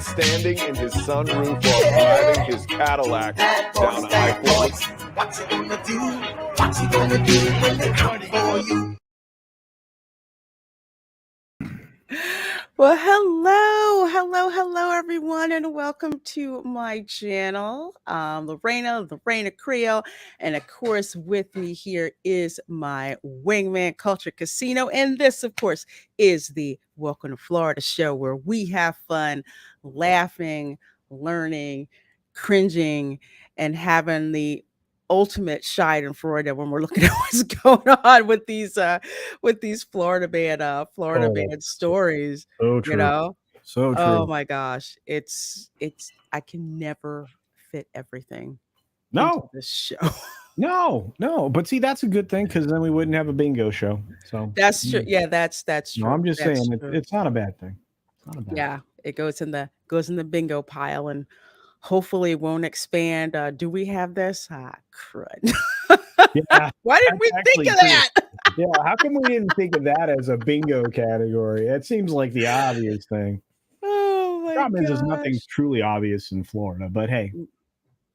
standing in his sunroof while driving his Cadillac down I-4. What you gonna do? What you gonna do when they come for you? Well, hello, everyone, and welcome to my channel, the Reina Creole, and of course, with me here is my wingman, Culture Casino, and this, of course, is the Welcome to Florida show, where we have fun, laughing, learning, cringing, and having the ultimate shine in Florida when we're looking at what's going on with these Florida band stories. So true. You know, So true. oh my gosh, it's I can never fit everything into No, this show. no. But see, that's a good thing because then we wouldn't have a bingo show. So That's true. Yeah, that's true. no, I'm just That's saying true. it's not a bad thing. It's not a bad Yeah, it goes in the bingo pile, and hopefully it won't expand. Do we have this? Ah, crud. Yeah, Why didn't we think of actually that? Yeah, how come we didn't think of that as a bingo category? It seems like the obvious thing. Oh my Problem is, there's nothing gosh. truly obvious in Florida, but hey, you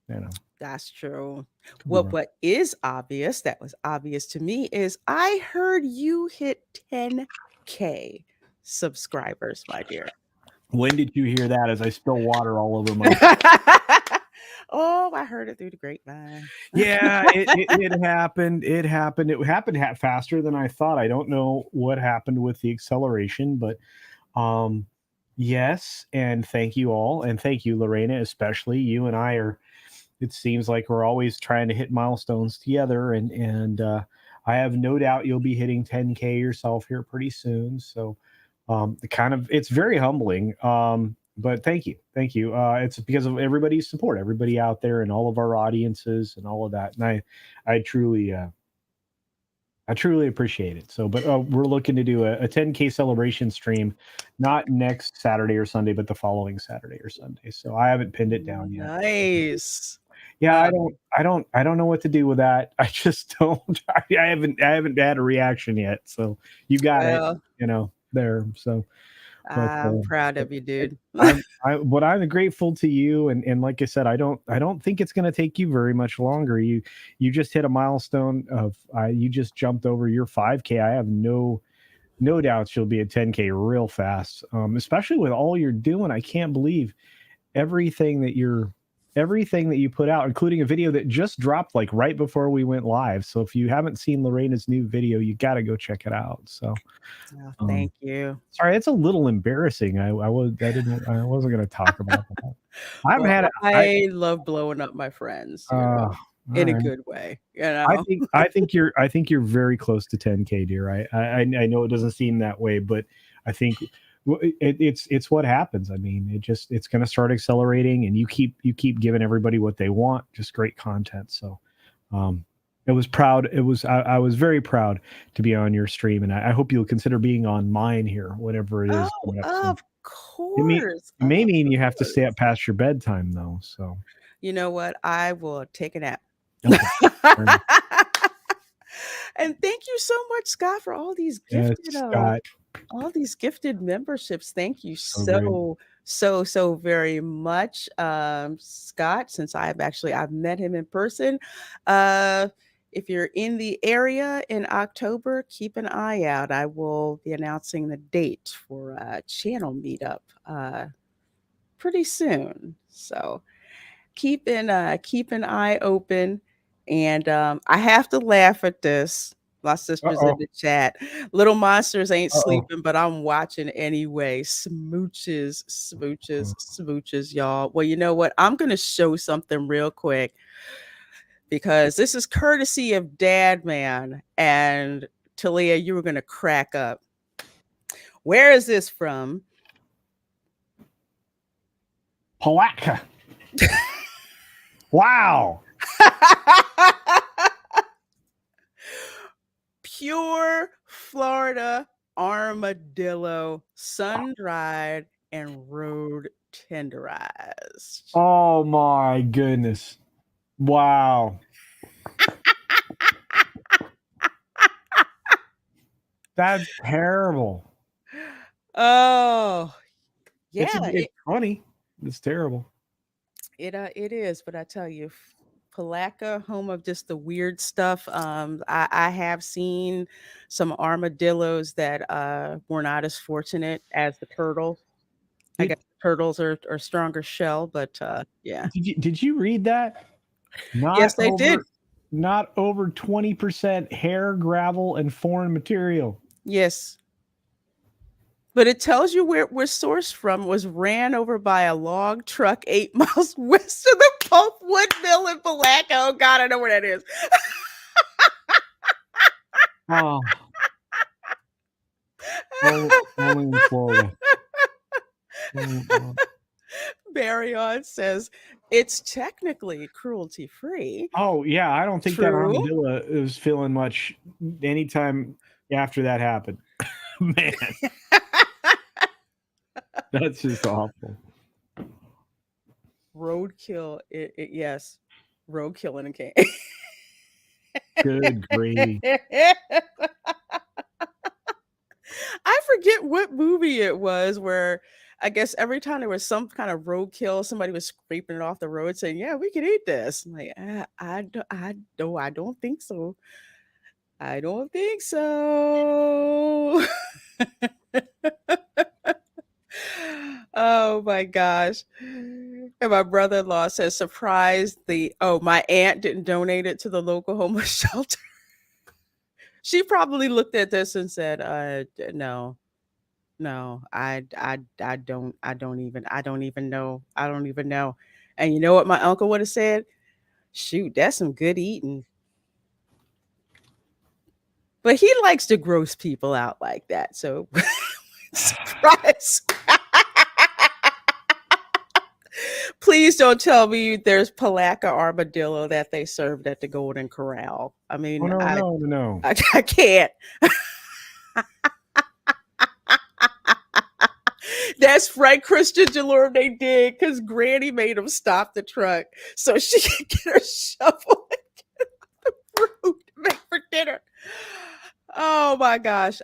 know. That's true. Come on. What is obvious, that was obvious to me, is I heard you hit 10K subscribers, my dear. When did you hear that? As I spill water all over my. Oh, I heard it through the grapevine. Yeah, it happened. It happened. It happened faster than I thought. I don't know what happened with the acceleration, but yes, and thank you all, and thank you, Lorena, especially. You and I are. It seems like we're always trying to hit milestones together, and I have no doubt you'll be hitting 10K yourself here pretty soon. So, it's very humbling. But thank you. It's because of everybody's support, everybody out there, and all of our audiences, and all of that. And I truly appreciate it. So, but we're looking to do a 10K celebration stream, not next Saturday or Sunday, but the following Saturday or Sunday. So I haven't pinned it down yet. Nice. Yeah, I don't know what to do with that. I just don't. I haven't had a reaction yet. So you got it, there. So. I'm proud of you, dude. I'm grateful to you, and like I said, I don't think it's going to take you very much longer. You just hit a milestone of you just jumped over your 5K. I have no doubts you'll be at 10K real fast. Especially with all you're doing. I can't believe everything that you put out, including a video that just dropped like right before we went live. So if you haven't seen Lorena's new video, you got to go check it out. So thank you. Sorry, it's a little embarrassing. I wasn't going to talk about that. I love blowing up my friends in a good way. I think you're very close to 10K, dear. I know it doesn't seem that way, but I think it's what happens. I mean, it's going to start accelerating, and you keep giving everybody what they want, just great content. So, I was very proud to be on your stream, and I hope you'll consider being on mine here, whatever it is. Oh, of course. It may mean you have to stay up past your bedtime, though. So, you know what? I will take a nap. Okay. And thank you so much, Scott, for all these gifted memberships. Thank you so very much, Scott. Since I've met him in person. If you're in the area in October, keep an eye out. I will be announcing the date for a channel meetup pretty soon. So keep an eye open. And I have to laugh at this. My sister's in the chat. Little monsters ain't sleeping, but I'm watching anyway. Smooches, y'all. Well, you know what? I'm going to show something real quick, because this is courtesy of Dad Man. And Talia, you were going to crack up. Where is this from? Palatka. Wow. Pure Florida armadillo, sun-dried and road tenderized. Oh my goodness. Wow. That's terrible. Oh, yeah. It's funny. It's terrible. It is, but I tell you, Palaca, home of just the weird stuff. I have seen some armadillos that were not as fortunate as the turtles. I Did guess turtles are stronger shell, but yeah. did you read that? Yes, Not they did. over not over 20% hair, gravel, and foreign material. Yes. But it tells you where we're sourced from. Was ran over by a log truck 8 miles west of the Pulpwood Mill in Palaca. Oh God, I know where that is. Oh, only in Florida. Barryon says it's technically cruelty free. Oh yeah, I don't think that True. armadillo is feeling much anytime after that happened. Man, that's just awful. Roadkill. Yes, roadkill in a can. Good gravy. I forget what movie it was where I guess every time there was some kind of roadkill, somebody was scraping it off the road saying, "Yeah, we can eat this." I'm like, I don't think so. I don't think so. Oh my gosh. And my brother-in-law says, surprised my aunt didn't donate it to the local homeless shelter. She probably looked at this and said, no, I don't even know. I don't even know. And you know what my uncle would have said? Shoot, that's some good eating. But he likes to gross people out like that. So surprise. Please don't tell me there's Palaca armadillo that they served at the Golden Corral. I mean, No. I can't. That's right, Christian Delorme, they did, because Granny made him stop the truck so she could get her shovel and get the fruit to make for dinner. Oh my gosh.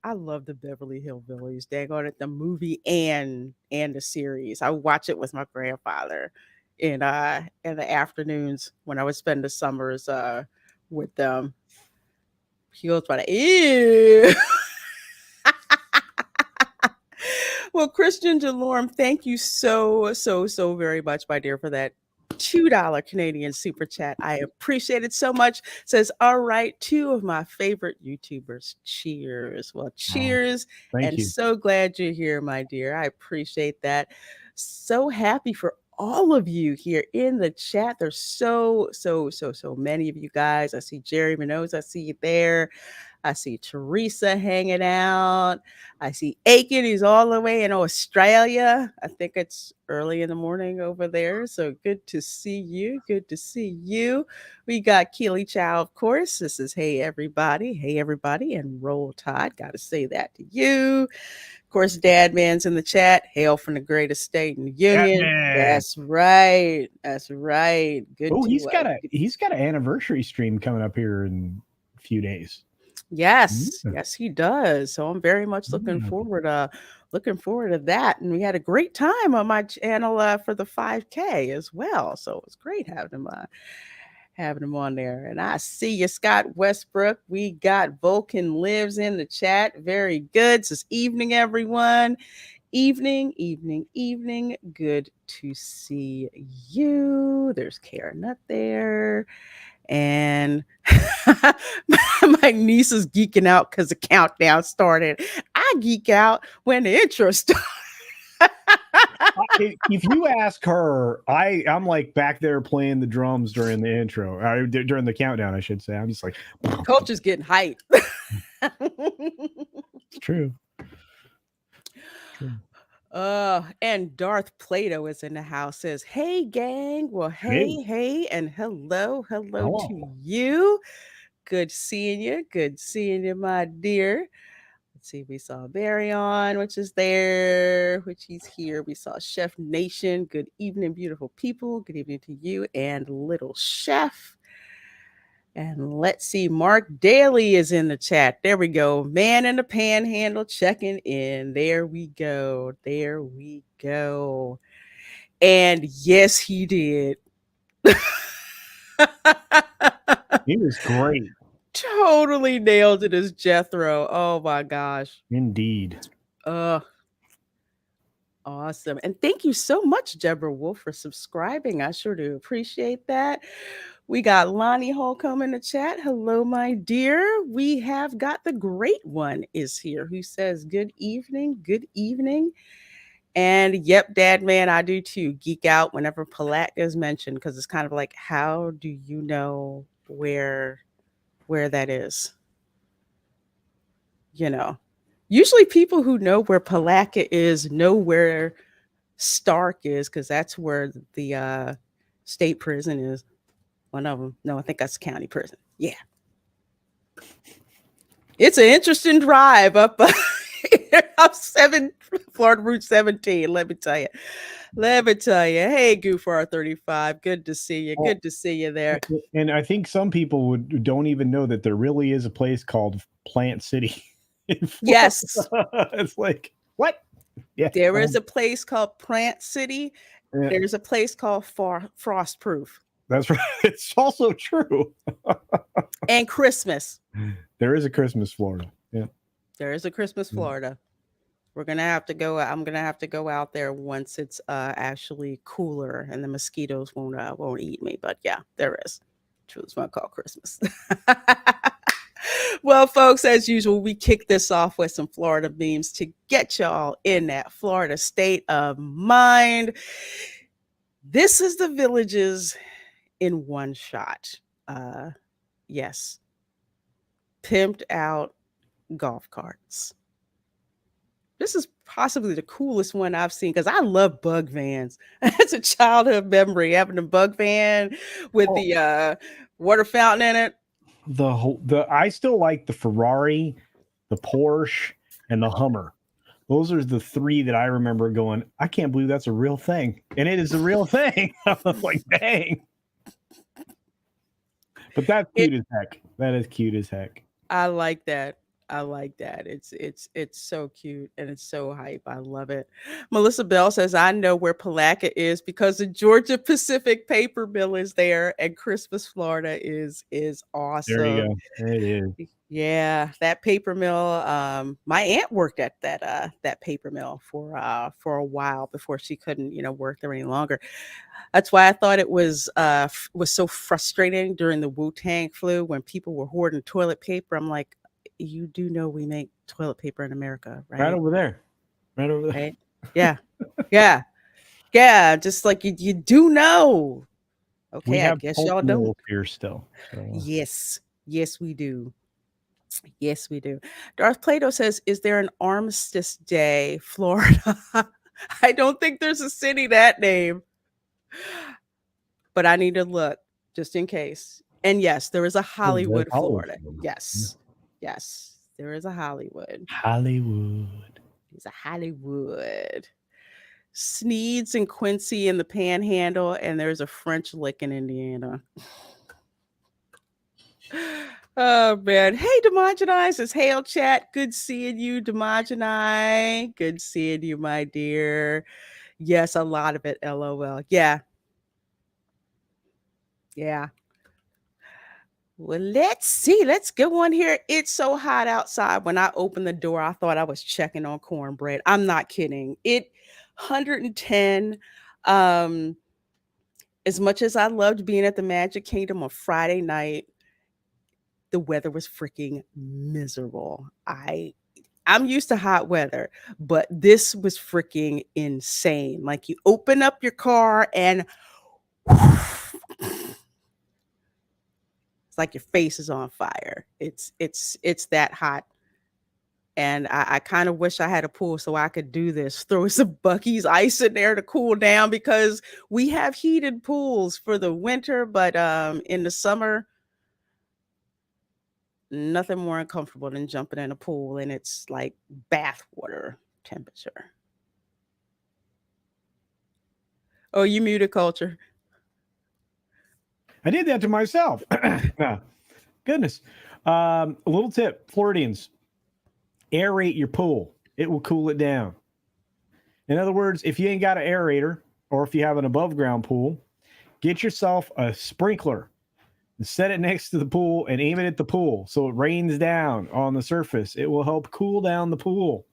I love the Beverly Hillbillies. Dang on it, the movie and the series. I watch it with my grandfather in the afternoons when I would spend the summers with them. He goes by the ew. Well, Christian Delorme, thank you so very much, my dear, for that $2 Canadian super chat. I appreciate it so much. Says, all right, two of my favorite YouTubers. Cheers. Well, cheers. Thank you. So glad you're here, my dear. I appreciate that. So happy for all of you here in the chat. There's so many of you guys. I see Jerry Minoz. I see you there. I see Teresa hanging out. I see Aiken. He's all the way in Australia. I think it's early in the morning over there. So good to see you. Good to see you. We got Keely Chow, of course. This is Hey Everybody. Hey Everybody. And Roll Tide. Got to say that to you. Of course, Dad Man's in the chat. Hail from the greatest state in the union. That's right. That's right. Good. Oh, he's got an anniversary stream coming up here in a few days. Yes, yes, he does. So I'm very much looking forward to that. And we had a great time on my channel for the 5K as well. So it was great having him on there. And I see you, Scott Westbrook. We got Vulcan Lives in the chat. Very good. It's evening, everyone. Evening. Good to see you. There's Karen up there. And my niece is geeking out because the countdown started. I geek out when the intro starts. If you ask her, I'm like back there playing the drums during the intro, during the countdown, I should say. I'm just like, Culture's getting hyped. It's true. And Darth Plato is in the house. Says, "Hey gang." Well, hey, and hello to you. Good seeing you, my dear. Let's see. We saw Barryon, which is there, which he's here. We saw Chef Nation. Good evening, beautiful people. Good evening to you and Little Chef. And let's see, Mark Daly is in the chat. There we go. Man in the Panhandle checking in. There we go. And yes, he did. He was great. Totally nailed it as Jethro. Oh my gosh. Indeed. Awesome. And thank you so much, Deborah Wolf, for subscribing. I sure do appreciate that. We got Lonnie Holcomb in the chat. Hello, my dear. We have got the great one is here who says, good evening. Good evening. And yep, Dad Man, I do too. Geek out whenever Palat is mentioned because it's kind of like, how do you know where that is? You know, usually people who know where Palatka is know where Stark is because that's where the state prison is. One of them. No, I think that's county prison. Yeah. It's an interesting drive up Florida Route 17. Let me tell you. Hey, Goof R35. Good to see you. Good to see you there. And I think some people don't even know that there really is a place called Plant City. Yes. It's like, what? Yeah. There is a place called Plant City. Yeah. There's a place called Frostproof. That's right. It's also true. And Christmas. There is a Christmas Florida. Yeah. There is a Christmas Florida. We're gonna have to go. I'm gonna have to go out there once it's actually cooler and the mosquitoes won't eat me. But yeah, there is. It's one called Christmas. Well, folks, as usual, we kick this off with some Florida memes to get y'all in that Florida state of mind. This is the villages in one shot. Yes. Pimped out golf carts. This is possibly the coolest one I've seen because I love bug vans. It's a childhood memory having a bug van with the water fountain in it. I still like the Ferrari, the Porsche, and the Hummer. Those are the three that I remember going, I can't believe that's a real thing. And it is a real thing. I was like, dang. But that's cute as heck. That is cute as heck. I like that. It's so cute and it's so hype. I love it. Melissa Bell says, I know where Palatka is because the Georgia Pacific paper mill is there and Christmas, Florida is awesome. There you go. It is. Yeah, that paper mill. My aunt worked at that paper mill for a while before she couldn't, work there any longer. That's why I thought it was so frustrating during the Wu-Tang flu when people were hoarding toilet paper. I'm like, you do know we make toilet paper in America, right? Right over there. Right? Yeah. Yeah. Just like you do know. Okay, I guess y'all don't. Here still. So. Yes, we do. Yes, we do. Darth Plato says, is there an Armistice Day, Florida? I don't think there's a city that name, but I need to look just in case. And yes, there is a Hollywood, Florida. Yes, there is a Hollywood. There's a Hollywood. Sneeds and Quincy in the Panhandle, and there's a French Lick in Indiana. Oh man. Hey, Demogenize. It's Hail Chat. Good seeing you, Demogeni. Good seeing you, my dear. Yes, a lot of it. LOL. Yeah. Well, let's see. Let's go on here. It's so hot outside. When I opened the door, I thought I was checking on cornbread. I'm not kidding. 110. As much as I loved being at the Magic Kingdom on Friday night, the weather was freaking miserable. I'm used to hot weather, but this was freaking insane. Like you open up your car and it's like your face is on fire. It's that hot. And I kind of wish I had a pool so I could do this. Throw some Buc-ee's ice in there to cool down because we have heated pools for the winter, but in the summer, nothing more uncomfortable than jumping in a pool and it's like bath water temperature. Oh, you muted Culture. I did that to myself. Goodness. A little tip, Floridians, aerate your pool. It will cool it down. In other words, if you ain't got an aerator or if you have an above ground pool, get yourself a sprinkler and set it next to the pool and aim it at the pool so it rains down on the surface. It will help cool down the pool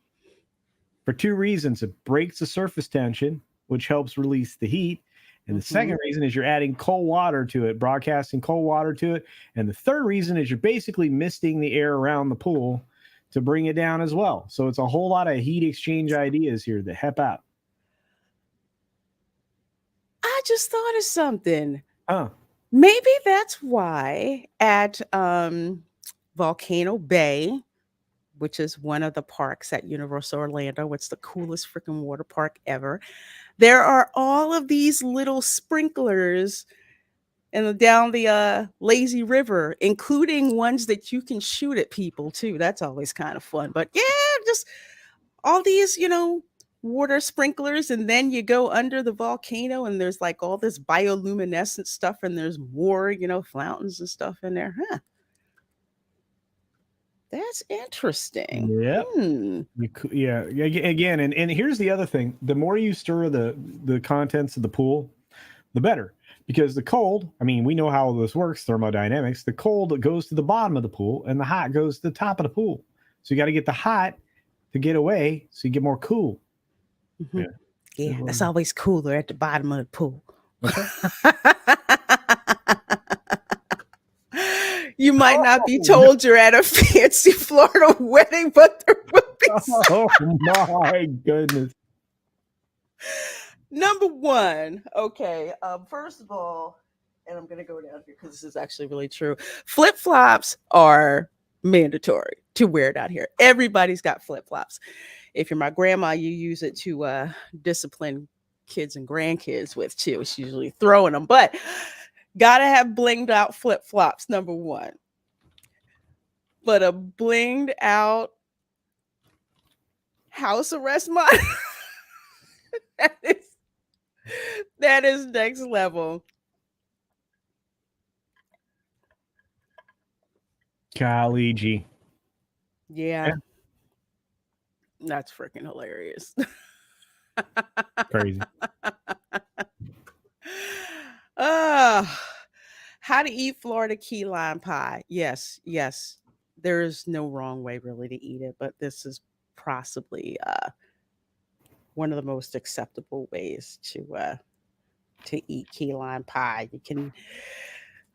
for 2 reasons. It breaks the surface tension, which helps release the heat. And the second reason is you're adding cold water to it, broadcasting cold water to it. And the third reason is you're basically misting the air around the pool to bring it down as well. So it's a whole lot of heat exchange ideas here that help out. I just thought of something. Oh, Maybe that's why at Volcano Bay, which is one of the parks at Universal Orlando, it's the coolest freaking water park ever, there are all of these little sprinklers down the lazy river, including ones that you can shoot at people too. That's always kind of fun. But yeah, just all these, water sprinklers, and then you go under the volcano and there's like all this bioluminescent stuff, and there's more, fountains and stuff in there. That's interesting. yeah. Yeah. Again, and here's the other thing. The more you stir the contents of the pool, the better. Because the cold, we know how this works, thermodynamics. The cold goes to the bottom of the pool and the hot goes to the top of the pool. So you got to get the hot to get away so you get more cool. Mm-hmm. Yeah, that's always cooler at the bottom of the pool. Okay. You might not be told you're at a fancy Florida wedding, but there will be some. Oh my goodness. Number one, okay. First of all, and I'm gonna go down here because this is actually really true. Flip-flops are mandatory to wear down here. Everybody's got flip-flops. If you're my grandma, you use it to discipline kids and grandkids with too. It's usually throwing them, but gotta have blinged out flip-flops, number one. But a blinged out house arrest monitor, that is next level. Golly gee. Yeah. That's freaking hilarious. Crazy. How to eat Florida key lime pie. Yes. There is no wrong way really to eat it, but this is possibly one of the most acceptable ways to eat key lime pie. You can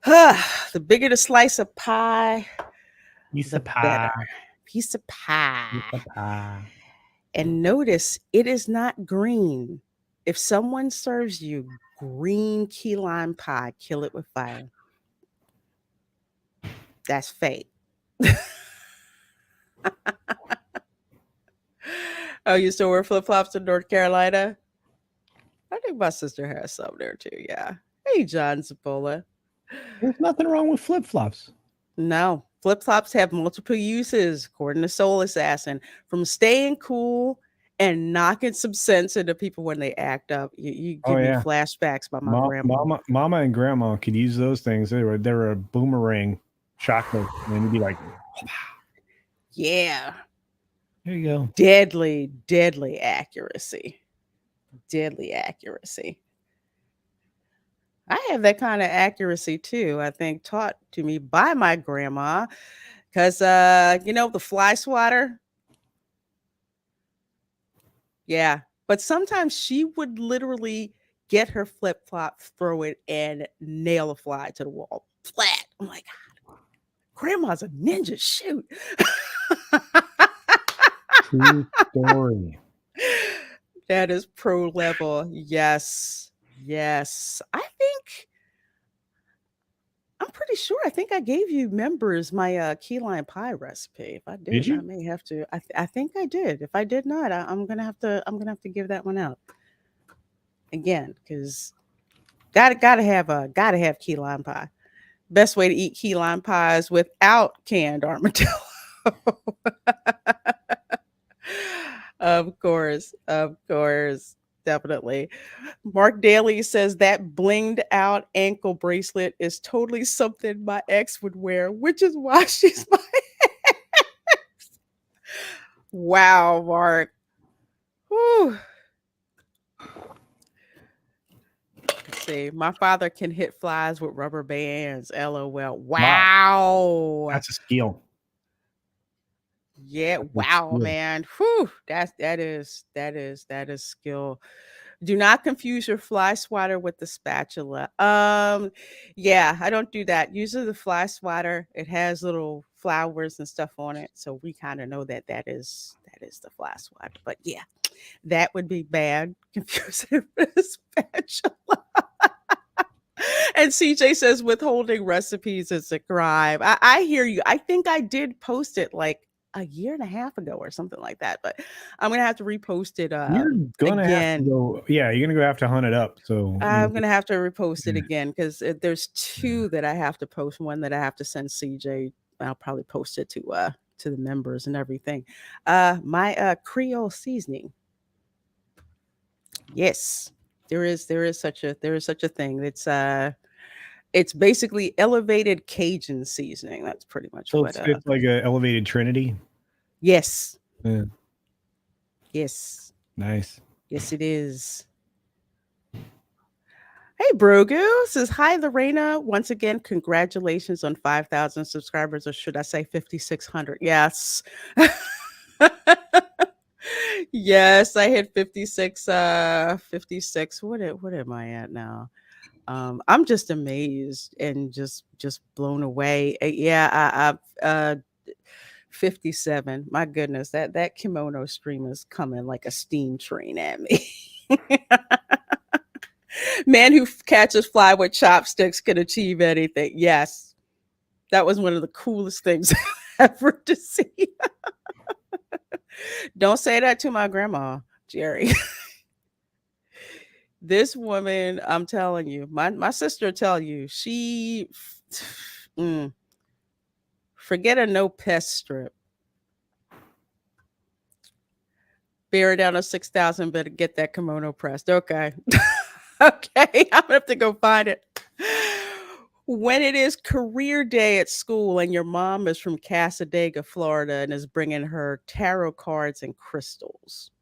the bigger the slice of pie, the better. Piece of pie. And notice it is not green. If someone serves you green key lime pie, kill it with fire. That's fake. Oh, you still wear flip-flops in North Carolina? I think my sister has some there too. Yeah. Hey, John Zapola. There's nothing wrong with flip-flops. No, flip-flops have multiple uses, according to Soul Assassin, from staying cool and knocking some sense into people when they act up. You give me flashbacks by my grandma. Mama and grandma could use those things. They were a boomerang shocker, and you'd be like, yeah. There you go. Deadly accuracy. I have that kind of accuracy too, I think, taught to me by my grandma. Because, the fly swatter. Yeah. But sometimes she would literally get her flip-flop, throw it, and nail a fly to the wall. Flat. I'm like, God, grandma's a ninja. Shoot. True story. That is pro level. Yes. I'm pretty sure. I think I gave you members my key lime pie recipe. If I did you? I may have to. I think I did. If I did not, I'm gonna have to give that one out again, because gotta have key lime pie. Best way to eat key lime pie is without canned armadillo. Of course, definitely. Mark Daly says that blinged out ankle bracelet is totally something my ex would wear, which is why she's my ex. Wow, Mark. Whew. see. My father can hit flies with rubber bands. LOL. Wow. Wow. That's a skill. Yeah. That's a Wow, skill. man. Whew. That is skill. Do not confuse your fly swatter with the spatula. Yeah, I don't do that. Usually the fly swatter, it has little flowers and stuff on it, so we kind of know that is the fly swatter. But yeah, that would be bad. Confusing with a spatula. And CJ says withholding recipes is a crime. I hear you. I think I did post it like a year and a half ago or something like that, but I'm gonna have to repost it You're gonna have to again. go. Yeah, you're gonna go have to hunt it up. So I'm gonna have to repost it Yeah. again because there's two that I have to post. One that I have to send CJ. I'll probably post it to the members and everything. My Creole seasoning. Yes, there is such a thing. It's basically elevated Cajun seasoning. That's pretty much So what it's like a elevated Trinity. yes. Yeah, Yes. nice. Yes, it is. Hey, Brogu says, hi, Lorena. Once again, congratulations on 5,000 subscribers, or should I say 5,600? Yes. Yes, I hit 56. 56. What am I at now? I'm just amazed and just blown away. Yeah, I 57. My goodness, that kimono stream is coming like a steam train at me. Man who catches fly with chopsticks can achieve anything. Yes, that was one of the coolest things ever to see. Don't say that to my grandma, Jerry. This woman, I'm telling you, my sister tell you, she forget a no pest strip. Bear down to 6,000, better get that kimono pressed. Okay. Okay, I'm gonna have to go find it. When it is career day at school and your mom is from Casadega, Florida, and is bringing her tarot cards and crystals.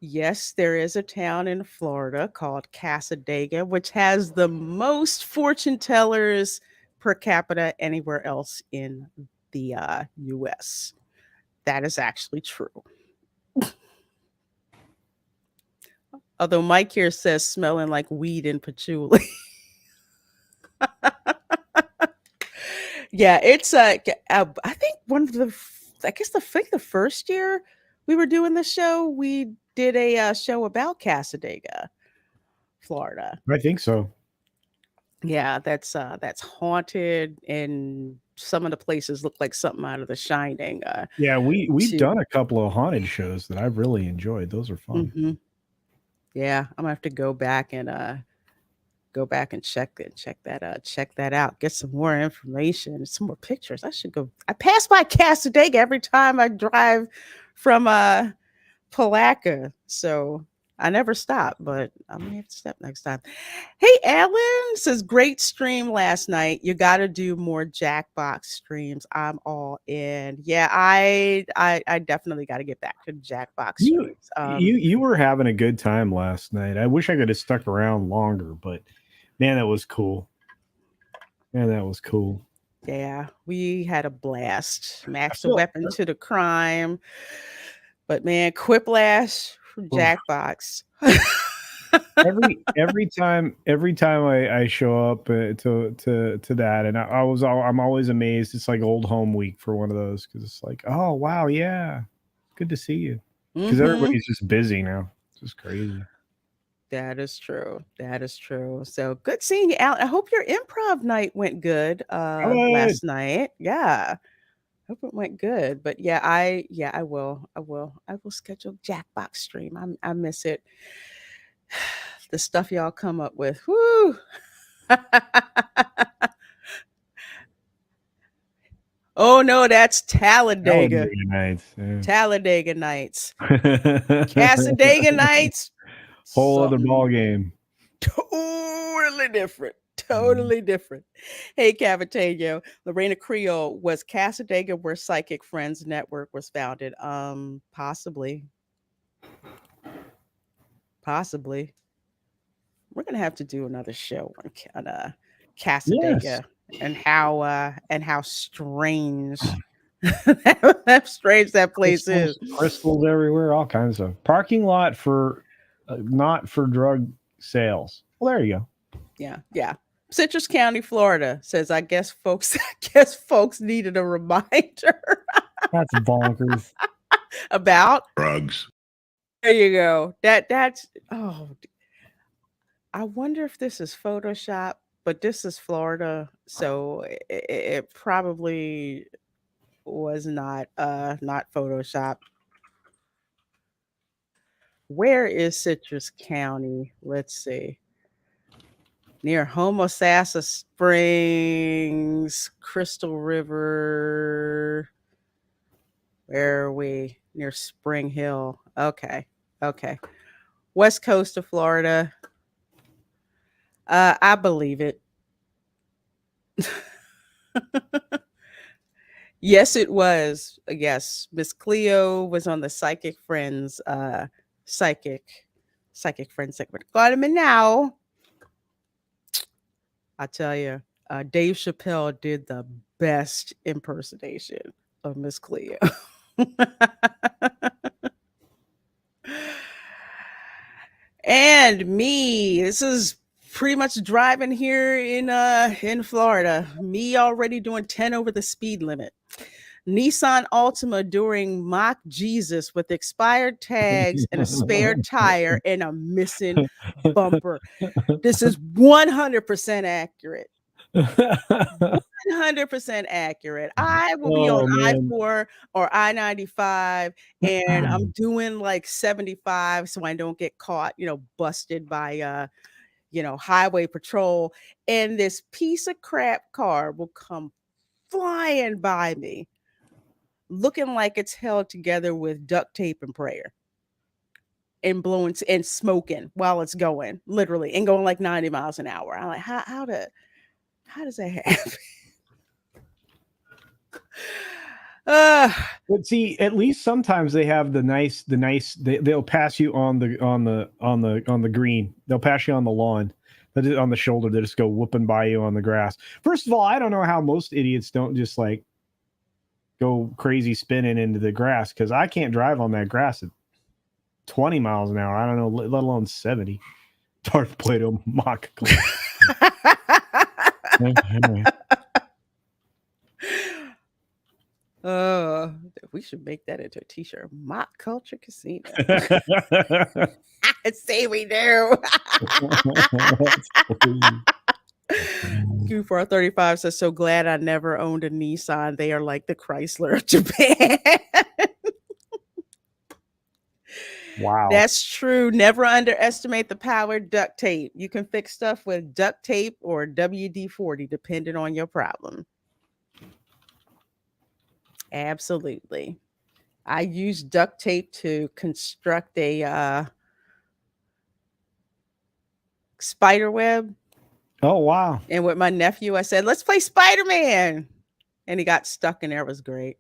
Yes, there is a town in Florida called Casadega, which has the most fortune tellers per capita anywhere else in the US. That is actually true. Although Mike here says smelling like weed and patchouli. Yeah, it's I think the first year we were doing the show, we did a show about Casadega, Florida. I think so. Yeah, that's haunted, and some of the places look like something out of The Shining. Yeah, we've to- done a couple of haunted shows that I've really enjoyed. Those are fun. Mhm. Yeah, I'm gonna have to go back and check that out, get some more information, some more pictures. I should go. I pass by Casadega every time I drive from Palaca, so I never stop, but I'm gonna have to stop next time. Hey, Alan says, great stream last night. You got to do more Jackbox streams. I'm all in. Yeah, I definitely got to get back to Jackbox You streams. you were having a good time last night. I wish I could have stuck around longer, but man, that was cool. Man, that was cool. Yeah, we had a blast. Max the feel- weapon to the crime. But man, Quiplash from Jackbox. every time I show up to that, and I'm always amazed. It's like old home week for one of those, because it's like, oh wow, yeah, good to see you, because everybody's just busy now. It's just crazy. That is true. That is true. So good seeing you, Alan. I hope your improv night went good last night. Yeah. Hope it went good. But yeah, I will schedule Jackbox stream. I miss it. The stuff y'all come up with. Whoo. Oh no, that's Talladega. Talladega nights. Casadega nights. Whole other Something ball game. totally different. Totally different. Hey, Cavitano. Reina Creole, was Casadega where Psychic Friends Network was founded? Possibly. Possibly. We're gonna have to do another show on Yes. Casadega and how strange how strange that place is. Crystals everywhere, all kinds of parking lot for not for drug sales. Well, there you go. Yeah. Citrus County, Florida says, I guess folks needed a reminder That's bonkers. about Drugs. there you go. That's I wonder if this is Photoshop, but this is Florida, so it probably was not Photoshop. Where is Citrus County? Let's see. Near Homosassa Springs, Crystal River. Where are we? Near Spring Hill. Okay. West coast of Florida. I believe it. Yes, it was. Yes, Miss Cleo was on the Psychic Friends psychic friend segment. Got him in now. I tell you, Dave Chappelle did the best impersonation of Miss Cleo. And me, this is pretty much driving here in Florida. Me already doing 10 over the speed limit. Nissan Altima doing mock Jesus with expired tags and a spare tire and a missing bumper. This is 100% accurate. 100% accurate. I will be on I-4 or I-95 and I'm doing like 75 so I don't get caught, busted by highway patrol, and this piece of crap car will come flying by me looking like it's held together with duct tape and prayer and blowing and smoking while it's going, literally, and going like 90 miles an hour. I'm like, how does that happen? But see, at least sometimes they have the nice they'll pass you on the green. They'll pass you on the lawn, on the shoulder. They just go whooping by you on the grass. First of all, I don't know how most idiots don't just like go crazy spinning into the grass, because I can't drive on that grass at 20 miles an hour. I don't know, let alone 70. Darth Plato mock. We should make that into a t-shirt. Mock Culture Casino. Say we do. Q435 says, so glad I never owned a Nissan. They are like the Chrysler of Japan. Wow. That's true. Never underestimate the power of duct tape. You can fix stuff with duct tape or WD-40, depending on your problem. Absolutely. I use duct tape to construct a spider web. Oh, wow. And with my nephew, I said, let's play Spider-Man. And he got stuck in there. It was great.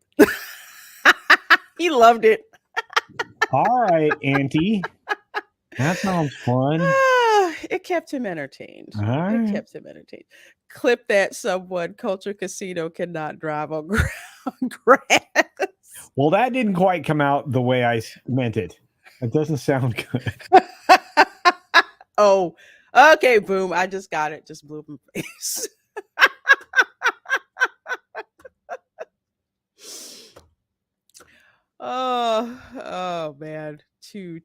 He loved it. All right, Auntie. That sounds fun. It kept him entertained. All right. It kept him entertained. Clip that, someone. Culture Casino cannot drive on grass. Well, that didn't quite come out the way I meant it. It doesn't sound good. Oh, okay, boom. I just got it. Just blew up my face. Oh man. Too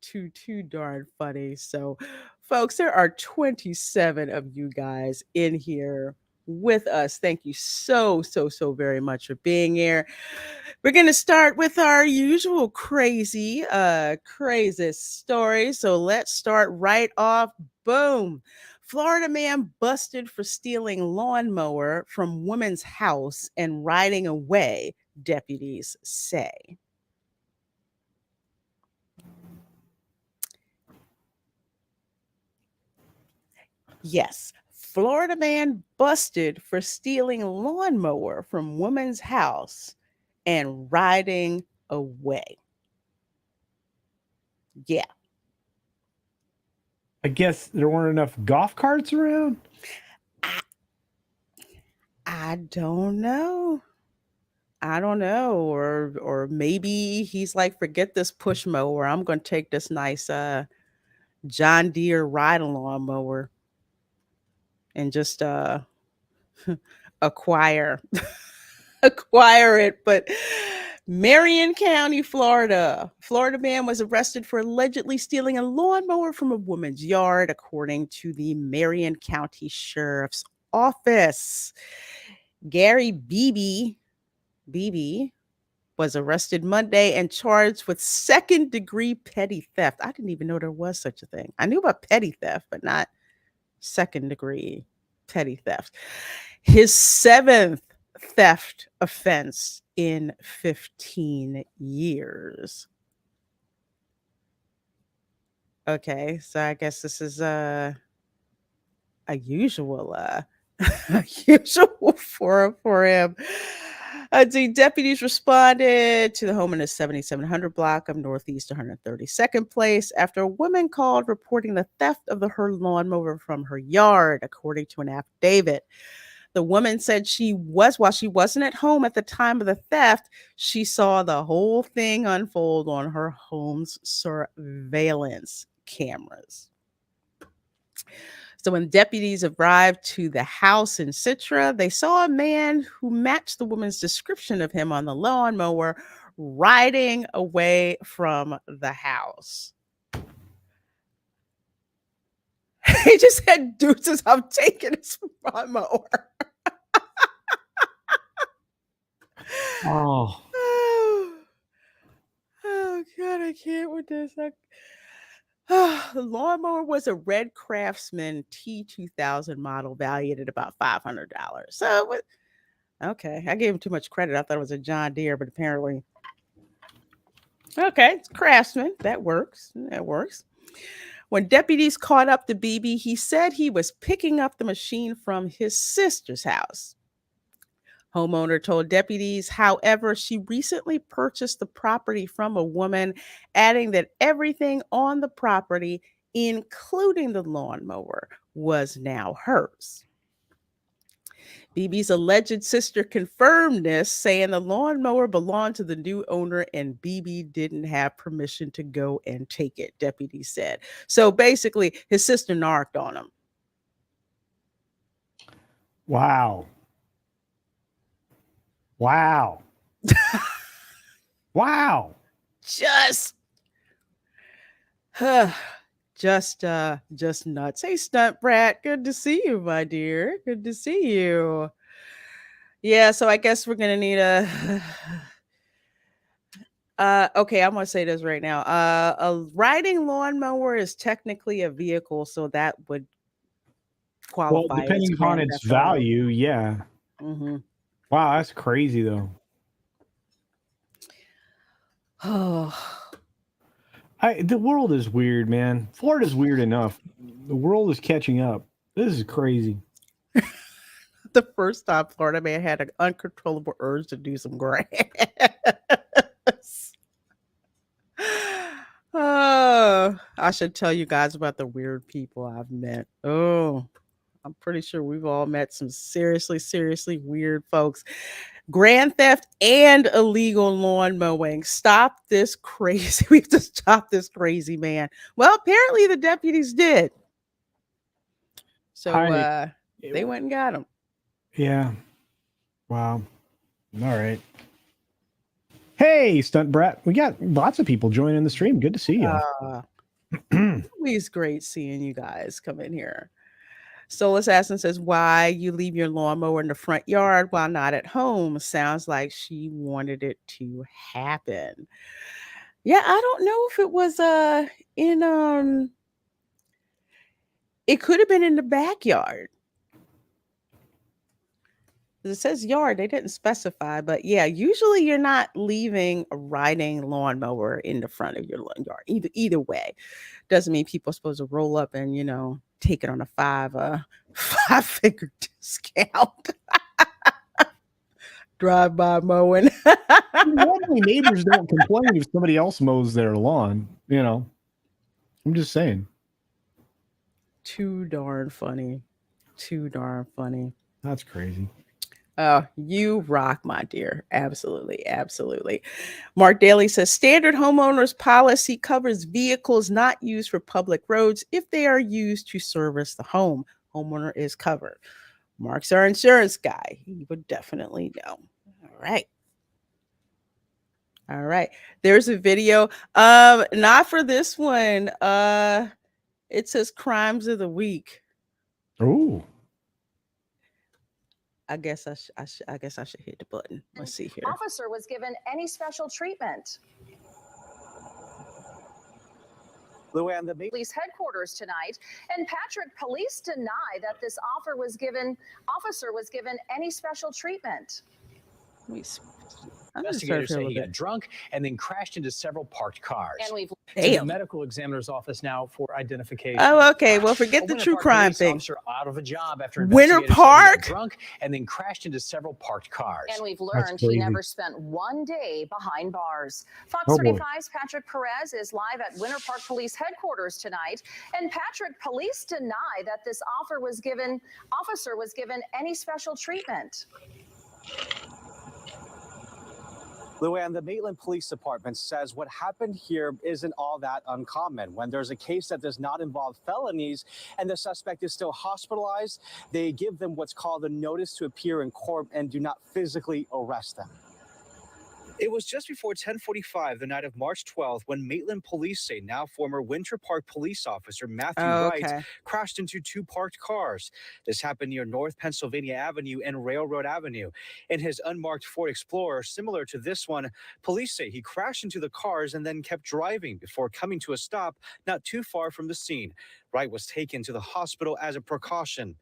darn funny. So, folks, there are 27 of you guys in here with us. Thank you so very much for being here. We're going to start with our usual crazy story. So let's start right off. Boom. Florida man busted for stealing lawnmower from woman's house and riding away, deputies say. Yes, Florida man busted for stealing lawnmower from woman's house and riding away. Yeah. I guess there weren't enough golf carts around. I don't know. Or maybe he's like, forget this push mower. I'm going to take this nice John Deere ride-along mower and just acquire it. But Marion County, Florida man was arrested for allegedly stealing a lawnmower from a woman's yard, according to the Marion County Sheriff's Office. Gary Beebe was arrested Monday and charged with second-degree petty theft. I didn't even know there was such a thing. I knew about petty theft, but not second-degree petty theft. His seventh theft offense in 15 years. Okay, so I guess this is a usual for him. The deputies responded to the home in the 7700 block of Northeast 132nd Place after a woman called reporting the theft of her lawnmower from her yard, according to an affidavit. The woman said while she wasn't at home at the time of the theft, she saw the whole thing unfold on her home's surveillance cameras. So when deputies arrived to the house in Citra, they saw a man who matched the woman's description of him on the lawnmower riding away from the house. He just said, deuces, I'm taking this lawnmower. Oh, God, I can't with this. The lawnmower was a red Craftsman T2000 model valued at about $500. So, okay, I gave him too much credit. I thought it was a John Deere, but apparently, okay, it's Craftsman. That works. When deputies caught up to BB, he said he was picking up the machine from his sister's house. Homeowner told deputies, however, she recently purchased the property from a woman, adding that everything on the property, including the lawnmower, was now hers. BB's alleged sister confirmed this, saying the lawnmower belonged to the new owner and BB didn't have permission to go and take it, deputies said. So basically, his sister narked on him. wow. Wow. Wow. Just nuts. Hey, Stunt Brat, good to see you, my dear. Good to see you. Yeah, so I guess we're gonna need okay, I'm gonna say this right now. A riding lawnmower is technically a vehicle, so that would qualify. Well, depending upon its value, yeah. Mm-hmm. Wow, that's crazy though. Oh, The world is weird, man. Florida's weird enough. The world is catching up. This is crazy. The first time Florida man had an uncontrollable urge to do some grass. Oh, I should tell you guys about the weird people I've met. Oh, I'm pretty sure we've all met some seriously, seriously weird folks. Grand theft and illegal lawn mowing. Stop this crazy. We have to stop this crazy man. Well, apparently the deputies did. So they went and got him. Yeah. Wow. All right. Hey, Stunt Brat. We got lots of people joining the stream. Good to see you. Always great seeing you guys come in here. Soul Assassin says, why you leave your lawnmower in the front yard while not at home? Sounds like she wanted it to happen. Yeah, I don't know if it was it could have been in the backyard. It says yard, they didn't specify, but yeah, usually you're not leaving a riding lawnmower in the front of your yard. Either way, doesn't mean people are supposed to roll up and take it on a five-figure discount. Drive-by mowing. Normally neighbors don't complain if somebody else mows their lawn. I'm just saying. Too darn funny. Too darn funny. That's crazy. You rock, my dear. Absolutely. Absolutely. Mark Daly says standard homeowners policy covers vehicles not used for public roads if they are used to service the home. Homeowner is covered. Mark's our insurance guy. He would definitely know. All right. All right. There's a video. Not for this one. It says crimes of the week. Oh, I guess I guess I should hit the button. Let's see here. Officer was given any special treatment. Luann, the Police headquarters tonight, and Patrick, police deny that this officer was given any special treatment. Investigators say he got drunk and then crashed into several parked cars. And we've to the medical examiner's office now for identification. Oh, okay. Well, forget the Winter true Park crime police thing. Officer out of a job after Winter investigators say he got Park? drunk and then crashed into several parked cars. And we've learned he never spent one day behind bars. Fox 35's Patrick Perez is live at Winter Park Police headquarters tonight. And Patrick, police deny that this officer was given any special treatment. Luann, the Maitland Police Department says what happened here isn't all that uncommon. When there's a case that does not involve felonies and the suspect is still hospitalized, they give them what's called a notice to appear in court and do not physically arrest them. It was just before 10:45 the night of March 12th when Maitland police say now former Winter Park police officer Matthew Wright crashed into two parked cars. This happened near North Pennsylvania Avenue and Railroad Avenue. In his unmarked Ford Explorer, similar to this one, police say he crashed into the cars and then kept driving before coming to a stop not too far from the scene. Wright was taken to the hospital as a precaution.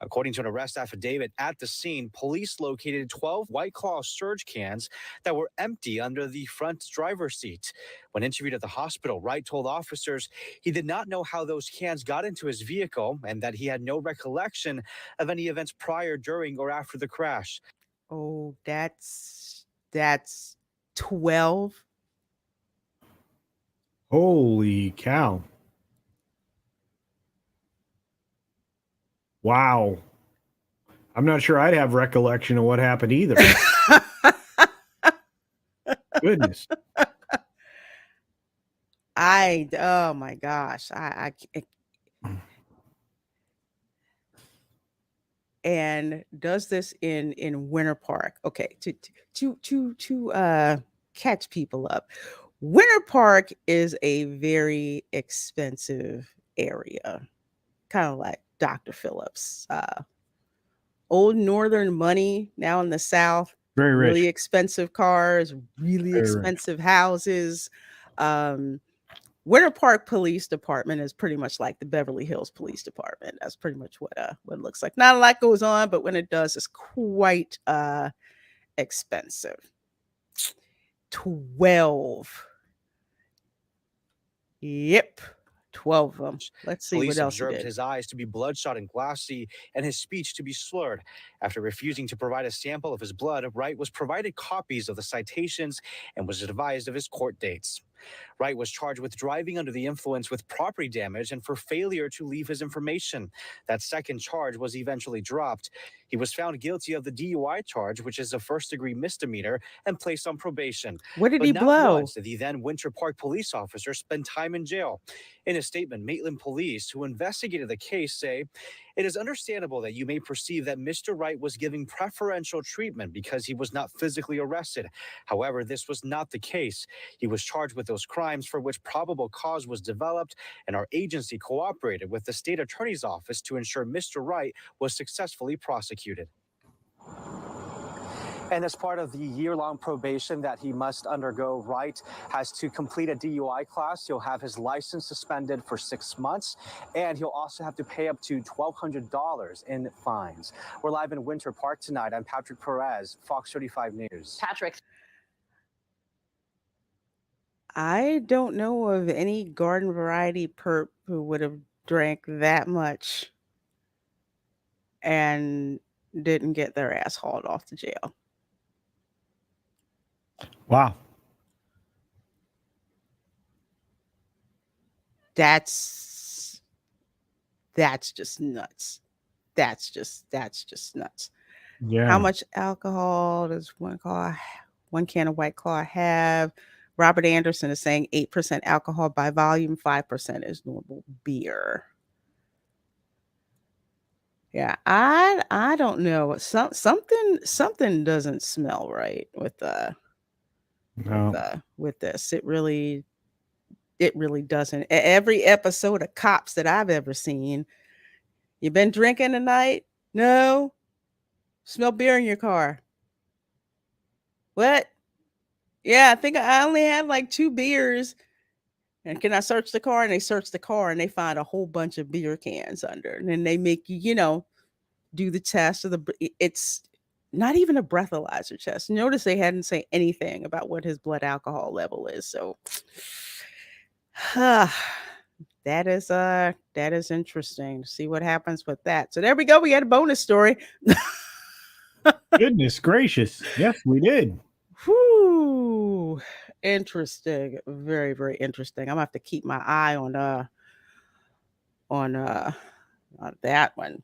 According to an arrest affidavit at the scene, police located 12 White Claw Surge cans that were empty under the front driver's seat. When interviewed at the hospital, Wright told officers he did not know how those cans got into his vehicle and that he had no recollection of any events prior, during, or after the crash. Oh, that's 12. holy cow. Wow. I'm not sure I'd have recollection of what happened either. Goodness. Oh my gosh. And does this in Winter Park. Okay, to catch people up. Winter Park is a very expensive area. Kind of like Dr. Phillips. Old Northern money now in the South. Very rich. Really expensive cars, really expensive houses. Winter Park Police Department is pretty much like the Beverly Hills Police Department. That's pretty much what it looks like. Not a lot goes on, but when it does, it's quite expensive. 12. Yep. 12 of them. Let's see Police what else observed his eyes to be bloodshot and glassy and his speech to be slurred. After refusing to provide a sample of his blood, Wright was provided copies of the citations and was advised of his court dates. Wright was charged with driving under the influence with property damage and for failure to leave his information. That second charge was eventually dropped. He was found guilty of the DUI charge, which is a first-degree misdemeanor, and placed on probation. What did But he not blow? once did the then Winter Park police officer spend time in jail. In a statement, Maitland police, who investigated the case, say, "It is understandable that you may perceive that Mr. Wright was giving preferential treatment because he was not physically arrested. However, this was not the case. He was charged with those crimes for which probable cause was developed, and our agency cooperated with the state attorney's office to ensure Mr. Wright was successfully prosecuted." And as part of the year-long probation that he must undergo, Wright has to complete a DUI class. He'll have his license suspended for 6 months, and he'll also have to pay up to $1,200 in fines. We're live in Winter Park tonight. I'm Patrick Perez, Fox 35 News. Patrick. I don't know of any garden variety perp who would have drank that much and didn't get their ass hauled off to jail. Wow. That's That's just nuts. That's just nuts. Yeah. How much alcohol does one can of White Claw have? Robert Anderson is saying 8% alcohol by volume, 5% is normal beer. Yeah, I don't know. Something doesn't smell right with No. with this. It really doesn't. Every episode of Cops that I've ever seen, you been drinking tonight? No. Smell beer in your car. What? Yeah, I think I only had like 2 beers. And can I search the car? And they search the car and they find a whole bunch of beer cans under. And then they make you, do the test of it's not even a breathalyzer test. Notice they hadn't say anything about what his blood alcohol level is. So that is interesting to see what happens with that. So there we go. We had a bonus story. Goodness gracious. Yes, we did. Whew. Interesting. Very, very interesting. I'm gonna have to keep my eye on that one.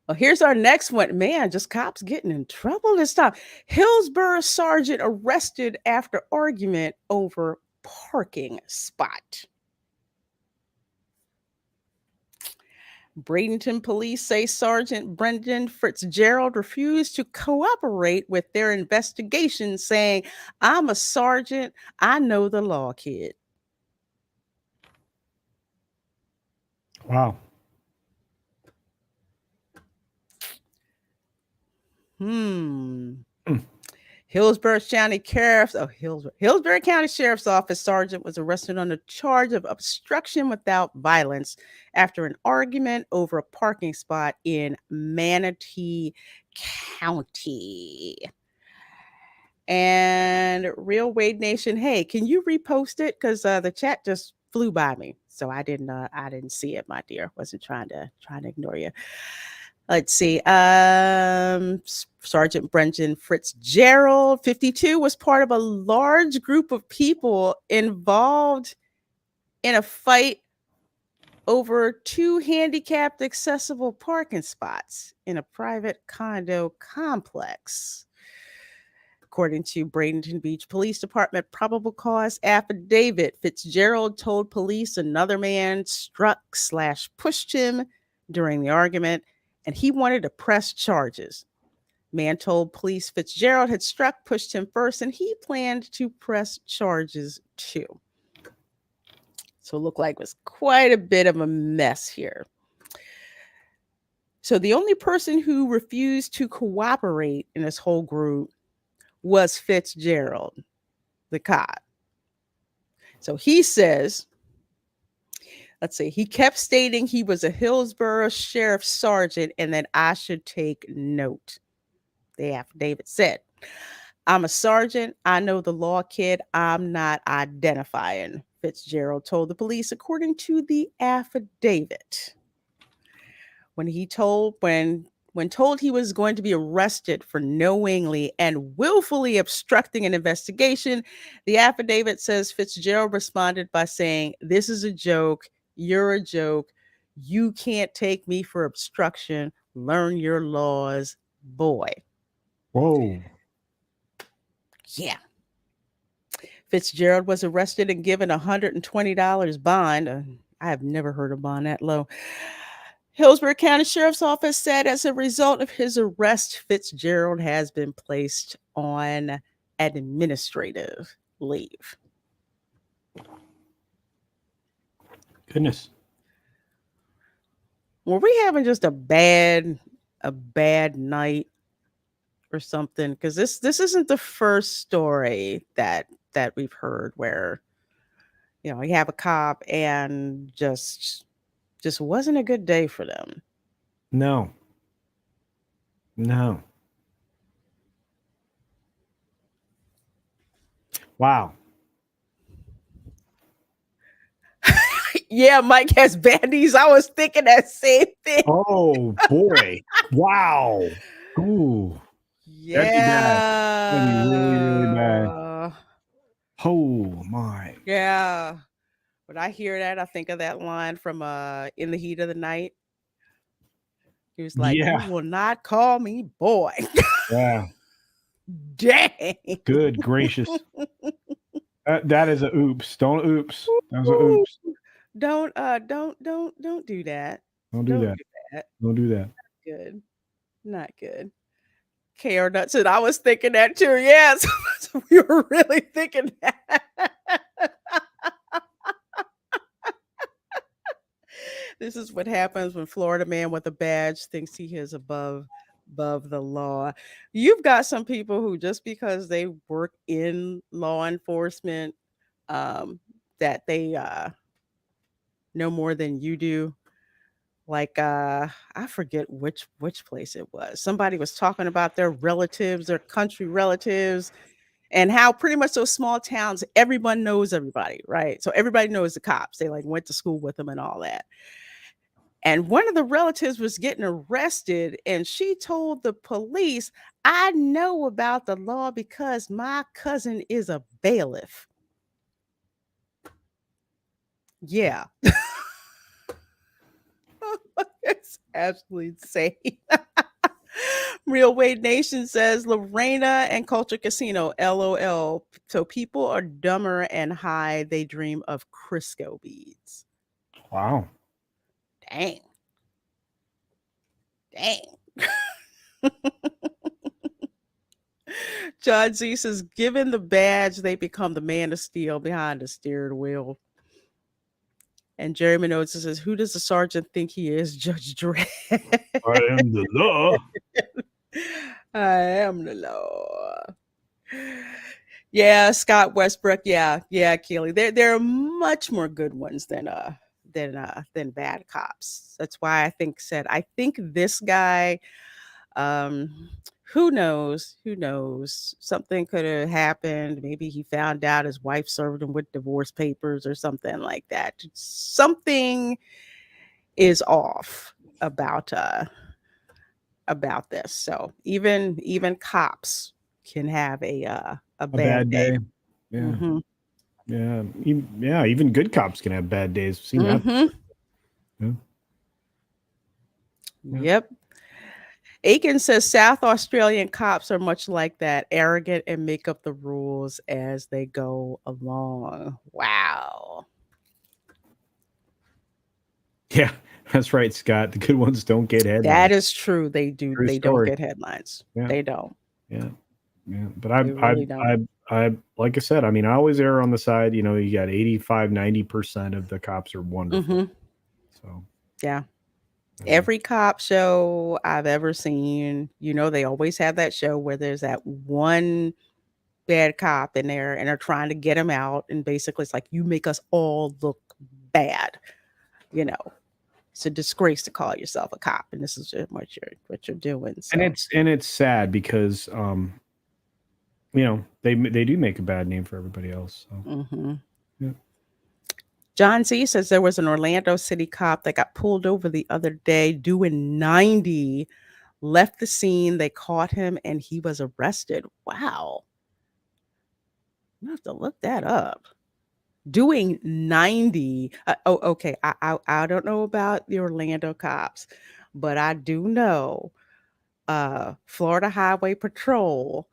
Well, here's our next one. Man, just cops getting in trouble this time. Hillsborough sergeant arrested after argument over parking spot. Bradenton police say Sergeant Brendan Fitzgerald refused to cooperate with their investigation, saying, "I'm a sergeant. I know the law, kid." Wow. Hillsborough County Sheriff's Office sergeant was arrested on a charge of obstruction without violence after an argument over a parking spot in Manatee County. And Real Wade Nation, hey, can you repost it? Because the chat just flew by me, so I didn't see it, my dear. Wasn't trying to ignore you. Let's see. Sergeant Brendan Fitzgerald, 52, was part of a large group of people involved in a fight over 2 handicapped accessible parking spots in a private condo complex. According to Bradenton Beach Police Department probable cause affidavit, Fitzgerald told police another man struck/pushed him during the argument, and he wanted to press charges. Man told police Fitzgerald had pushed him first, and he planned to press charges too. So it looked like it was quite a bit of a mess here. So the only person who refused to cooperate in this whole group was Fitzgerald, the cop. So he says, let's see, he kept stating he was a Hillsborough Sheriff Sergeant and that I should take note. The affidavit said, "I'm a sergeant. I know the law, kid. I'm not identifying," Fitzgerald told the police, according to the affidavit. When told he was going to be arrested for knowingly and willfully obstructing an investigation, the affidavit says Fitzgerald responded by saying, "This is a joke. You're a joke. You can't take me for obstruction. Learn your laws, boy." Whoa. Yeah. Fitzgerald was arrested and given $120 bond. I have never heard a bond that low. Hillsborough County Sheriff's Office said as a result of his arrest, Fitzgerald has been placed on administrative leave. Goodness. Were we having just a bad night or something? Because this isn't the first story that we've heard where, you have a cop and just wasn't a good day for them. No. Wow. Yeah, Mike has bandies. I was thinking that same thing. Oh boy. Wow. Ooh. Yeah. That'd be really, really bad. Oh my. Yeah. When I hear that, I think of that line from In the Heat of the Night. He was like, Yeah. "You will not call me boy." Yeah. Dang. Good gracious. That is a oops. Don't oops. That was a oops. Don't do that. Don't do that. Do that. Don't do that. Good. Not good. KR Nuts said, I was thinking that too. Yes. We were really thinking that. This is what happens when Florida man with a badge thinks he is above the law. You've got some people who, just because they work in law enforcement, that they know more than you do. Like I forget which place it was. Somebody was talking about their relatives, their country relatives, and how pretty much those small towns, everyone knows everybody, right? So everybody knows the cops. They like went to school with them and all that. And one of the relatives was getting arrested, and she told the police, I know about the law because my cousin is a bailiff. Yeah. It's absolutely insane. Real Wade Nation says Lorena and Culture Casino, LOL. So people are dumber and high. They dream of Crisco beads. Wow. Dang. John Z says, given the badge, they become the man of steel behind the steering wheel. And Jerry Minogue says, who does the sergeant think he is? Judge Dredd. I am the law. I am the law. Yeah, Scott Westbrook. Yeah, Keely. There are much more good ones than bad cops. That's why I think this guy, who knows? Something could have happened. Maybe he found out his wife served him with divorce papers or something like that. Something is off about this. So even cops can have a bad day. Yeah. Mm-hmm. Yeah. Even good cops can have bad days. I've seen that. Yeah. Yep. Aiken says South Australian cops are much like that, arrogant and make up the rules as they go along. Wow. Yeah, that's right, Scott. The good ones don't get headlines. That is true. They do. True they story. don't get headlines. Yeah. They don't. Yeah. But really don't. I like I said, I mean, I always err on the side, you got 85-90% of the cops are wonderful. Mm-hmm. So yeah. Every cop show I've ever seen, they always have that show where there's that one bad cop in there and they're trying to get him out. And basically it's like, you make us all look bad. It's a disgrace to call yourself a cop. And this is what you're doing. So. And it's sad because, they do make a bad name for everybody else. So. Mm-hmm. Yeah. John Z says there was an Orlando City cop that got pulled over the other day doing 90, left the scene. They caught him and he was arrested. Wow. I have to look that up. Doing 90. Okay. I don't know about the Orlando cops, but I do know Florida Highway Patrol.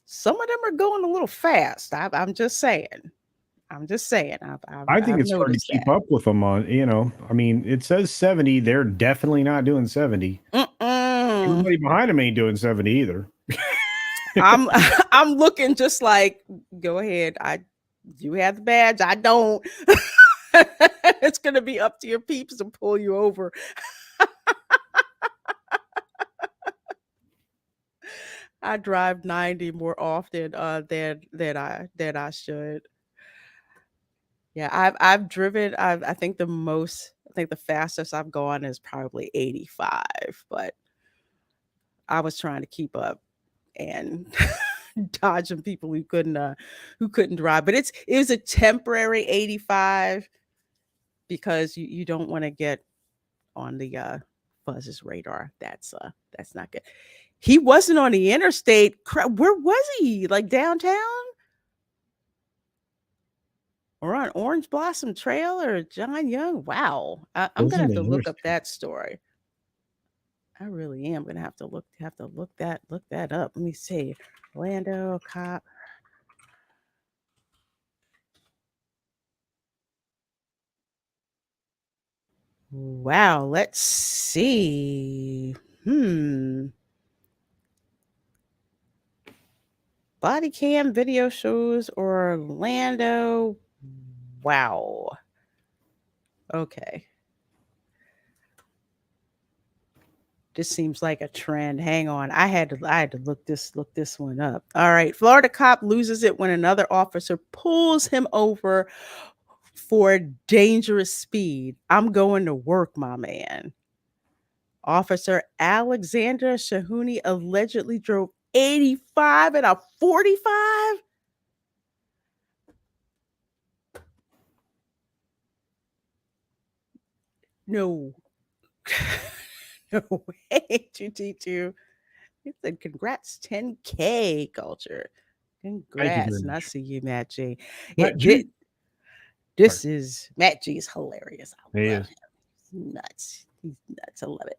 Some of them are going a little fast. I'm just saying. I think it's hard to keep up with them on, I mean, it says 70. They're definitely not doing 70. Everybody behind them ain't doing 70 either. I'm looking just like, go ahead. You have the badge. I don't. It's going to be up to your peeps to pull you over. I drive 90 more often than I should. Yeah, I've driven. I think the fastest I've gone is probably 85, but I was trying to keep up and dodging people who couldn't drive. But it was a temporary 85 because you don't want to get on the Fuzz's radar. That's not good. He wasn't on the interstate. Where was he? Like downtown? or on Orange Blossom Trail or John Young. Wow. I'm Those gonna are have the to look up interstate. that story. I really am gonna have to look that up. Let me see. Orlando cop. Wow, let's see. Body cam video shows Orlando. Wow. Okay. This seems like a trend. Hang on. I had to look this one up. All right. Florida cop loses it when another officer pulls him over for dangerous speed. I'm going to work, my man. Officer Alexander Shahuni allegedly drove 85 at a 45. No. No way, 2T2. He said, congrats, 10K culture. Thank you very Congrats. And I much. see you, Matt G. Yeah, Matt G. this is Matt G is hilarious. I He love is. him. He's nuts. He's nuts. I love it.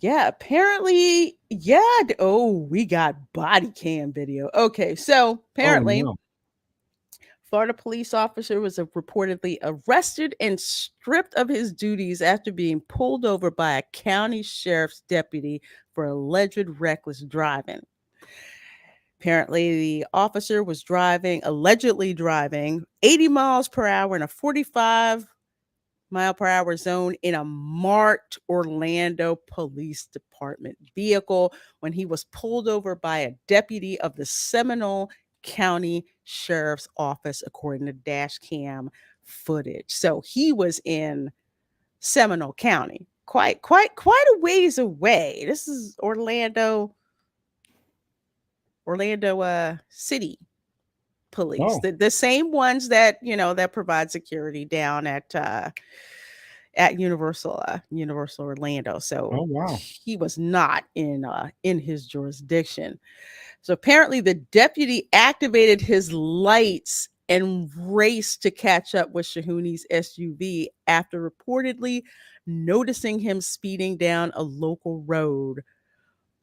Yeah, apparently, yeah. Oh, we got body cam video. Okay, so Oh apparently, no. Florida police officer was reportedly arrested and stripped of his duties after being pulled over by a county sheriff's deputy for alleged reckless driving. Apparently, the officer was allegedly driving 80 miles per hour in a 45-mile-per-hour zone in a marked Orlando Police Department vehicle when he was pulled over by a deputy of the Seminole County Sheriff's Office, according to dash cam footage. So he was in Seminole County, quite a ways away. This is Orlando City Police, Oh. the same ones that that provide security down at Universal Orlando. So Oh wow. he was not in his jurisdiction. So apparently the deputy activated his lights and raced to catch up with Shahuni's SUV after reportedly noticing him speeding down a local road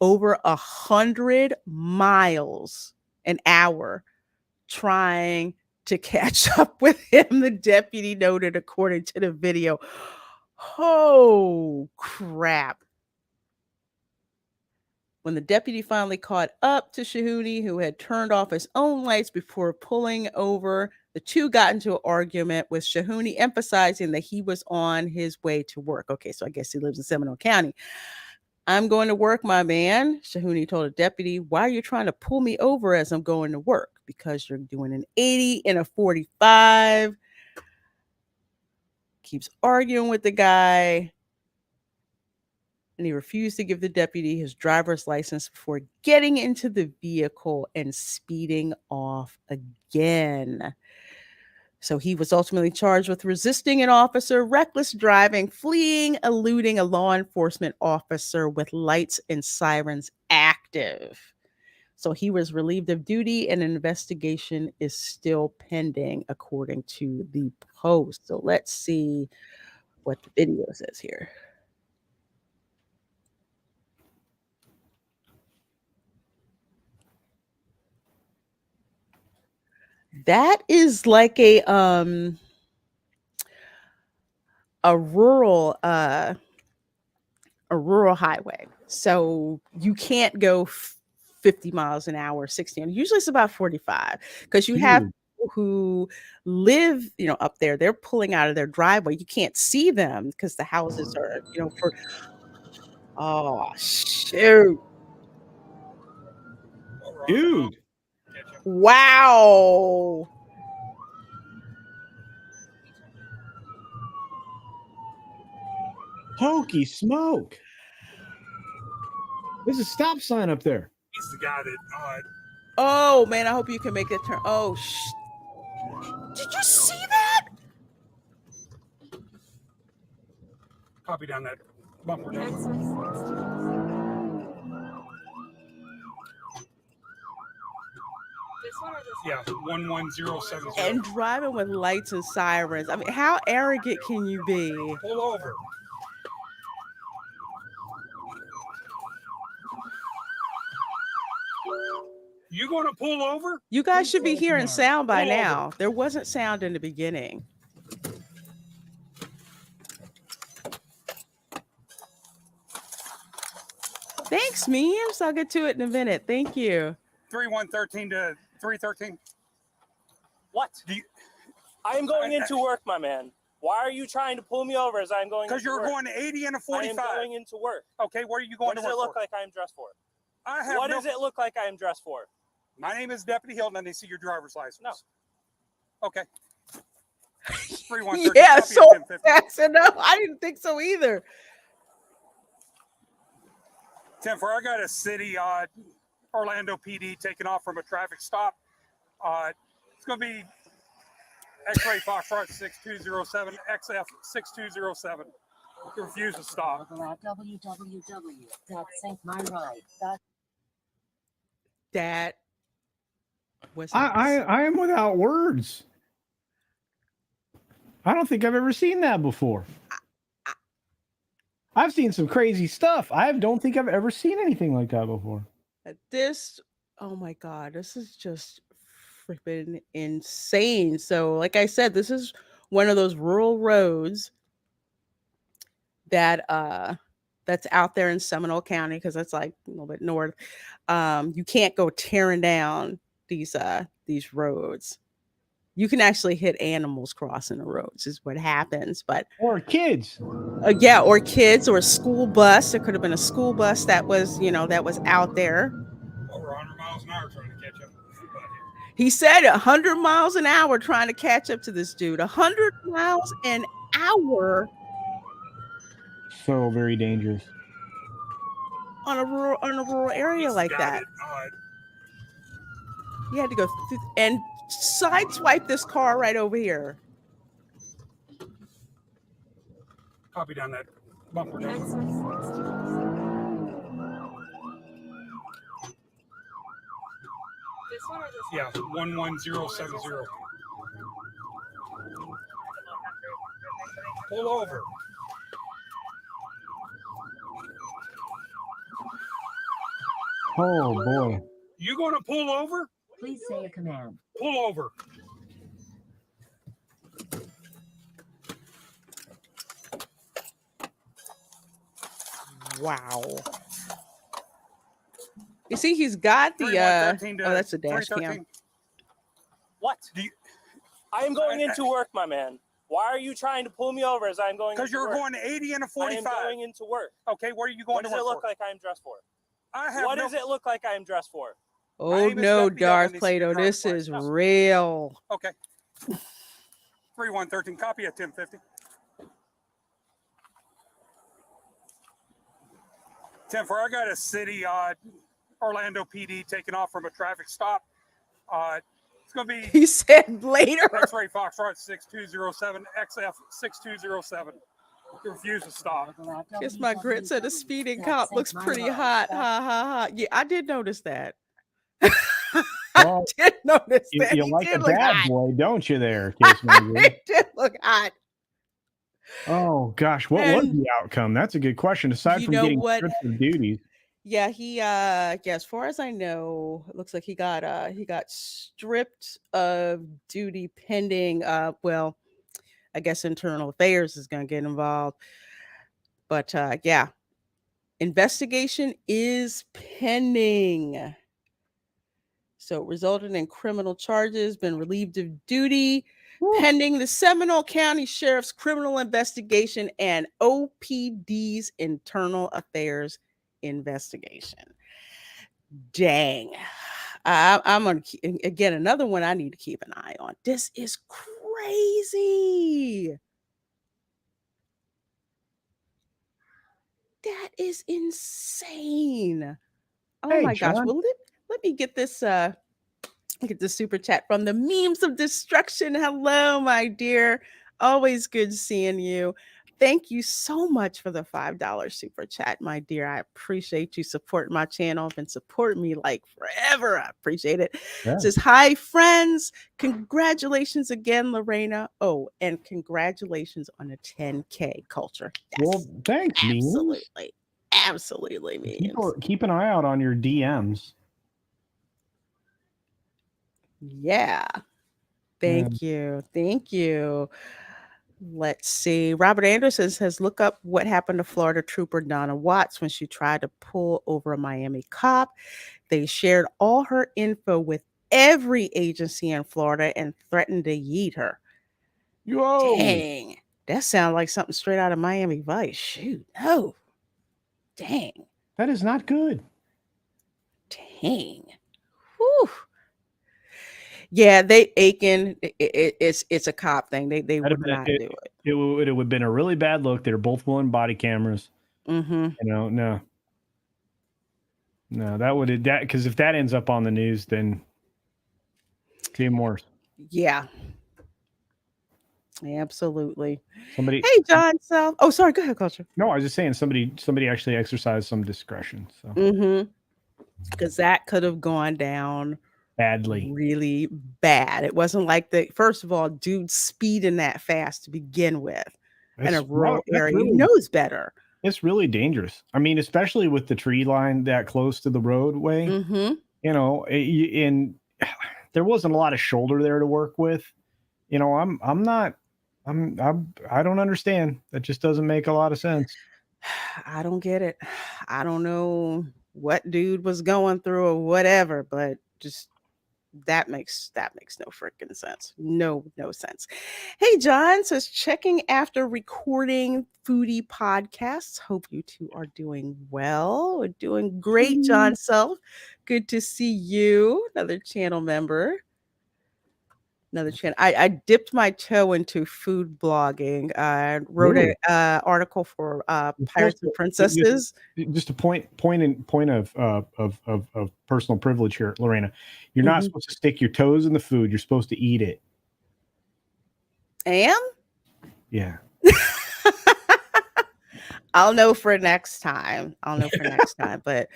over 100 miles an hour, trying to catch up with him, the deputy noted, according to the video. Oh, crap. When the deputy finally caught up to Shahuni, who had turned off his own lights before pulling over, the two got into an argument, with Shahuni emphasizing that he was on his way to work. Okay, so I guess he lives in Seminole County. I'm going to work, my man, Shahuni told a deputy. Why are you trying to pull me over as I'm going to work? Because you're doing an 80 in a 45. Keeps arguing with the guy. And he refused to give the deputy his driver's license before getting into the vehicle and speeding off again. So he was ultimately charged with resisting an officer, reckless driving, fleeing, eluding a law enforcement officer with lights and sirens active. So he was relieved of duty, and an investigation is still pending, according to the Post. So let's see what the video says here. That is like a rural highway. So you can't go 50 miles an hour, 60. And usually it's about 45, because you have Dude. people who live, up there. They're pulling out of their driveway. You can't see them because the houses are, oh, shoot. Dude. Wow. Hokey smoke. There's a stop sign up there. He's the guy that. Oh, man, I hope you can make that turn. Oh, did you see that? Copy down that bumper. Yeah, 11070. And driving with lights and sirens. I mean, how arrogant can you be? Pull over. You going to pull over? You guys should be hearing sound by Pull over. now. There wasn't sound in the beginning. Thanks, memes. I'll get to it in a minute. Thank you. 3113 to 313. What? I am going into work, my man. Why are you trying to pull me over as I'm going? Because you're going 80 and a 45. I am going into work. Okay, where are you going to work? What does it look like I am dressed for? What does it look like I am dressed for? My name is Deputy Hilton, and they see your driver's license. No. Okay. 3113. Yeah, copy so of 1050. fast. No, I didn't think so either. 10-4, I got a city, Orlando PD taking off from a traffic stop. It's going to be X-ray Foxtrot 6207, XF 6207. Refuse to stop. www.syncmyride.com. That was I am without words. I don't think I've ever seen that before. I've seen some crazy stuff. I don't think I've ever seen anything like that before. this. Oh my God, this is just freaking insane. So, like I said, this is one of those rural roads that that's out there in Seminole County, because that's like a little bit north. You can't go tearing down these roads. You can actually hit animals crossing the roads, is what happens. But or kids, yeah, or kids, or a school bus. There could have been a school bus that was, that was out there. Over 100 miles an hour trying to catch up. He said 100 miles an hour trying to catch up to this dude. 100 miles an hour. So very dangerous. On a rural area like that. You had to go through and sideswipe this car right over here. Copy down that bumper. Yeah, 11070. Pull over. Oh boy. You going to pull over? Please say a command. Pull over. Wow. You see, he's got the oh, that's a dash cam. What? I am going into work, my man. Why are you trying to pull me over as I'm going? Because you're going 80 and a 45. I am going into work. Okay, where are you going what to does work? What What does it look like I am dressed for? What does it look like I am dressed for? Oh no, Darth Plato, this is real. Okay. 3113, copy at 1050. 10-4, I got a city, Orlando PD taking off from a traffic stop. It's going to be... He said later. X-ray Foxtrot 6207, XF 6207. Refuse to stop. Kiss my grits at a speeding cop. Looks pretty hot. Ha ha ha. Yeah, I did notice that. I did notice that. You like a bad boy, don't you there, Kiss my grits? It did look hot. Oh gosh, what was the outcome? That's a good question. Aside from getting stripped of duties. Yeah, he yeah, as far as I know, it looks like he got stripped of duty pending well, I guess internal affairs is going to get involved. But yeah. Investigation is pending. So it resulted in criminal charges, been relieved of duty. Pending the Seminole County Sheriff's criminal investigation and OPD's internal affairs investigation. Dang. I'm going to, again, another one I need to keep an eye on. This is crazy. That is insane. Oh hey, my John. gosh. Well, let me get this get the super chat from the memes of destruction. Hello, my dear. Always good seeing you. Thank you so much for the $5 super chat, my dear. I appreciate you supporting my channel. I've been supporting me like forever. I appreciate it. Yeah. It says, hi, friends. Congratulations again, Lorena. Oh, and congratulations on a 10K culture. Well, thanks, Means. Absolutely. Absolutely, Means. Keep an eye out on your DMs. Yeah. Thank you. Thank you. Let's see. Robert Anderson says, look up what happened to Florida trooper Donna Watts when she tried to pull over a Miami cop. They shared all her info with every agency in Florida and threatened to yeet her. Whoa. Dang. That sounds like something straight out of Miami Vice. Shoot. No. Dang. That is not good. Dang. Whew. Yeah, it's a cop thing. They would not do it. It would have been a really bad look. They're both willing body cameras. Mm-hmm. No, because if that ends up on the news, then it's even worse. Yeah. Absolutely. Hey, John. So, sorry. Go ahead, Culture. No, I was just saying somebody actually exercised some discretion. So, because that could have gone down badly, really bad. It wasn't like first of all, dude speeding that fast to begin with in a rural area. He knows better. It's really dangerous. I mean, especially with the tree line that close to the roadway. You know, and there wasn't a lot of shoulder there to work with. You know, I don't understand. That just doesn't make a lot of sense. I don't get it. I don't know what dude was going through or whatever, but just that makes no freaking sense. No sense. Hey, John says, checking after recording foodie podcasts. Hope you two are doing well. We're doing great, John Self. Good to see you. Another channel member. I dipped my toe into food blogging. I wrote an article for Pirates and Princesses. Just a point of personal privilege here, Lorena. You're not supposed to stick your toes in the food. You're supposed to eat it. I am? Yeah. I'll know for next time. But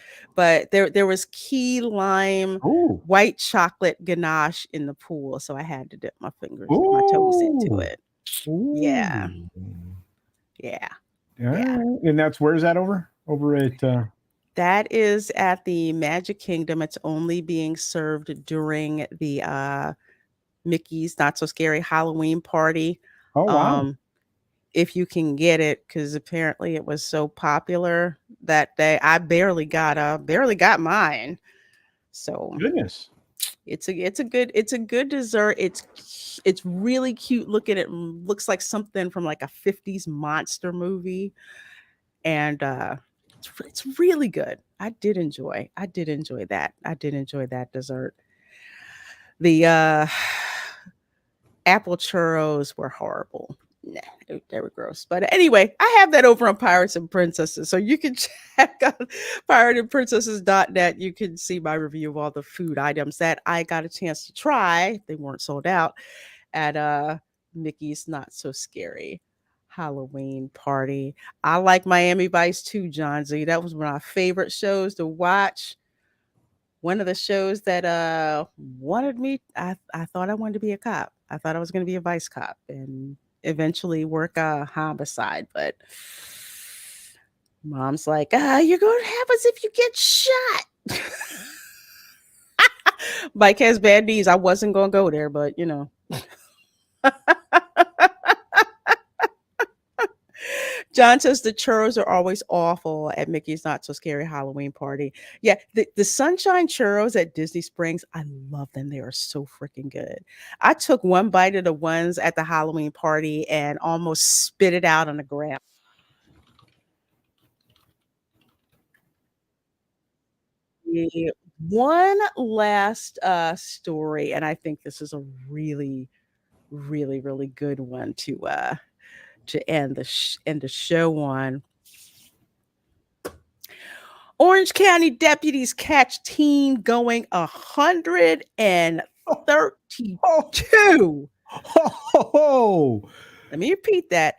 there was key lime white chocolate ganache in the pool, so I had to dip my my toes into it. Yeah. And where's that over? Over at that is at the Magic Kingdom. It's only being served during the Mickey's Not So Scary Halloween party. Oh wow. If you can get it, because apparently it was so popular that day. I barely got mine. So goodness, it's a good dessert. It's really cute looking. It looks like something from like a 50s monster movie, and it's really good. I did enjoy that. I did enjoy that dessert. The apple churros were horrible. Nah, they were gross. But anyway, I have that over on Pirates and Princesses. So you can check out piratesandprincesses.net. You can see my review of all the food items that I got a chance to try. They weren't sold out at Mickey's Not So Scary Halloween party. I like Miami Vice too, John Z. That was one of my favorite shows to watch. One of the shows that wanted me, I thought I wanted to be a cop. I thought I was going to be a vice cop and eventually work a homicide, but mom's like, you're going to have us if you get shot. Mike has bad knees. I wasn't going to go there, but you know. John says the churros are always awful at Mickey's Not So Scary Halloween party. Yeah, the sunshine churros at Disney Springs, I love them. They are so freaking good. I took one bite of the ones at the Halloween party and almost spit it out on the ground. One last story, and I think this is a really, really, really good one to end the show on. Orange County deputies catch teen going 132. Let me repeat that.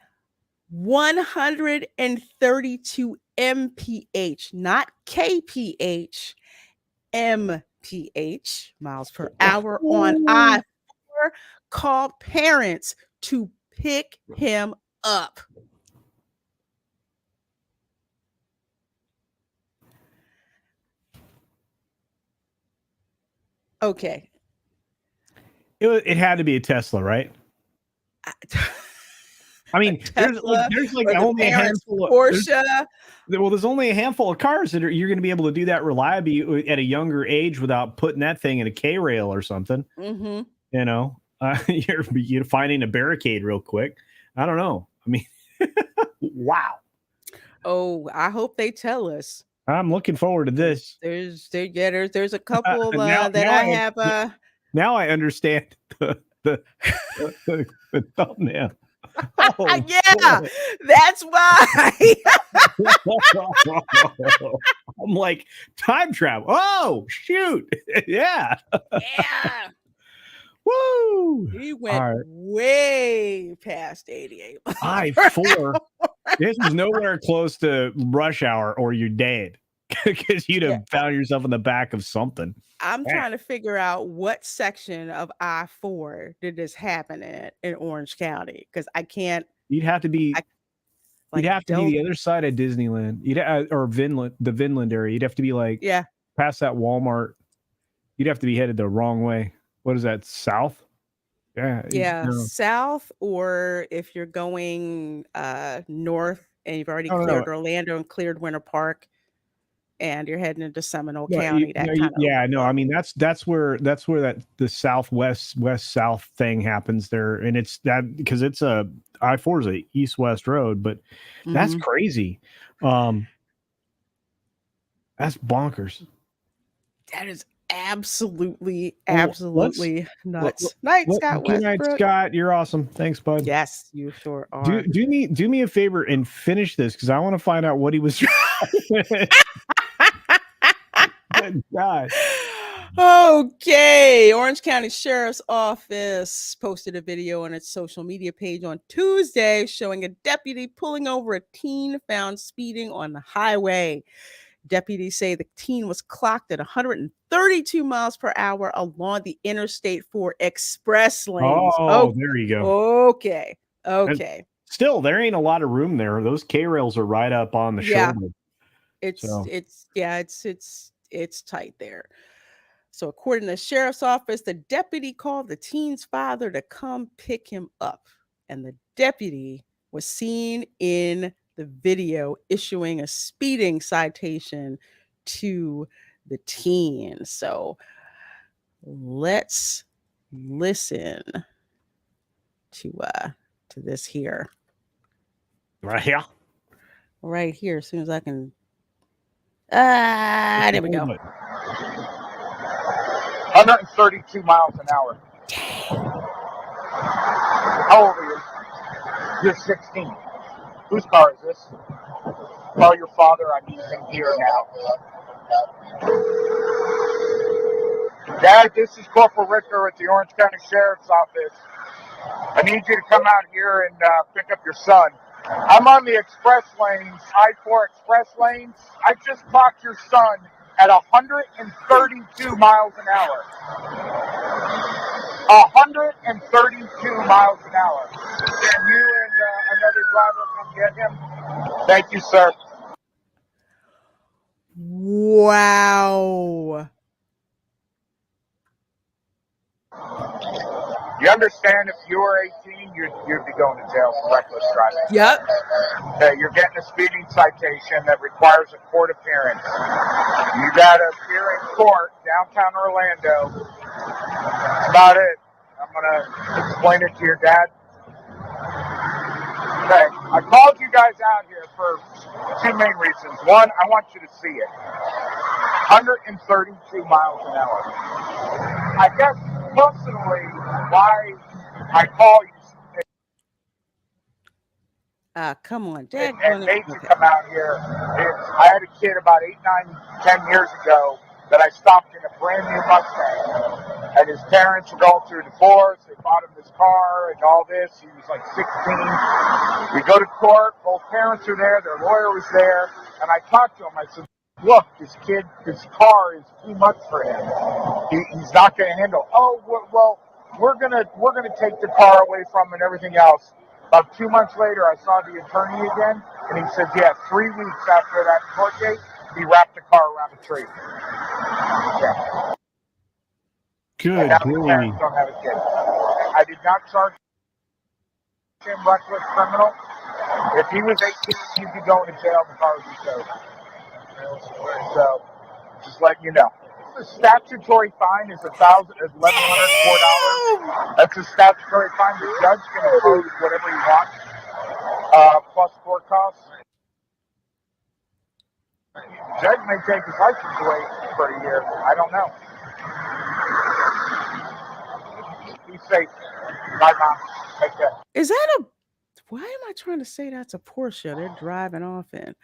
132 mph, not kph, mph, miles per hour on I-4, called parents to pick him up. Okay. It had to be a Tesla, right? I mean, there's like only a handful of Porsche. There's only a handful of cars that you're going to be able to do that reliably at a younger age without putting that thing in a K-rail or something. Mm-hmm. You know, you're finding a barricade real quick. I don't know. I mean, wow. Oh, I hope they tell us. I'm looking forward to this. There's a couple that I have. Now I understand the thumbnail. Oh, yeah, that's why. I'm like, time travel. Oh, shoot. Yeah. Yeah. Woo. He went way past 88. I-4. This is nowhere close to rush hour or you're dead because you'd have found yourself in the back of something. I'm trying to figure out what section of I-4 did this happen in Orange County, because I can't. You'd have to be. You'd have to be the other side of Disneyland. Or Vinland, the Vinland area. You'd have to be like past that Walmart. You'd have to be headed the wrong way. What is that? South? Yeah. South, or if you're going north and you've already cleared Orlando and cleared Winter Park, and you're heading into Seminole County. I mean, that's where the southwest west south thing happens there, and it's that because it's a I-4 is a east west road, but that's crazy. That's bonkers. That is absolutely nuts. Night, Scott. Good night, Scott. You're awesome. Thanks, bud. Yes, you sure are. Do me a favor and finish this because I want to find out what he was. Good God. Okay. Orange County Sheriff's Office posted a video on its social media page on Tuesday showing a deputy pulling over a teen found speeding on the highway. Deputies say the teen was clocked at 132 miles per hour along the Interstate 4 express lanes. Oh, there you go. Okay. And still, there ain't a lot of room there. Those K-rails are right up on the shoulder. It's tight there. So according to the sheriff's office, the deputy called the teen's father to come pick him up. And the deputy was seen in the video issuing a speeding citation to the teen. So let's listen to this here. Right here. Right here, as soon as I can. There we go. 132 miles an hour. How old are you? You're 16. Whose car is this? Call your father. I need him here now. Dad, this is Corporal Richter at the Orange County Sheriff's Office. I need you to come out here and pick up your son. I'm on the express lanes, I-4 express lanes. I just clocked your son at 132 miles an hour. 132 miles an hour. Can you and another driver come get him? Thank you, sir. Wow. You understand if you were 18, you'd be going to jail for reckless driving. Yep. You're getting a speeding citation that requires a court appearance. You got to appear in court downtown Orlando. That's about it. I'm going to explain it to your dad. Okay. I called you guys out here for two main reasons. One, I want you to see it. 132 miles an hour. I guess personally, why I call you. Come on, Dad. And made you come out here. I had a kid about 8, 9, 10 years ago that I stopped in a brand new Mustang. and his parents were going through a divorce. They bought him this car and all this. He was like 16. We go to court. Both parents are there. Their lawyer was there. And I talked to him. I said, look, this car is too much for him. He's not going to handle. Oh, well, we're gonna take the car away from him and everything else. About 2 months later, I saw the attorney again, and he said, yeah, 3 weeks after that court date, he wrapped the car around a tree. Yeah. Good. Now the parents don't have a kid. I did not charge him reckless criminal. If he was 18, he'd be going to jail. The car would be towed. So, just letting you know. The statutory fine is $1,104. That's a statutory fine. The judge can impose whatever he wants, plus court costs. The judge may take his license away for a year. I don't know. Be safe. Bye, Mom. Take care. Is that a? Why am I trying to say that's a Porsche they're driving off in?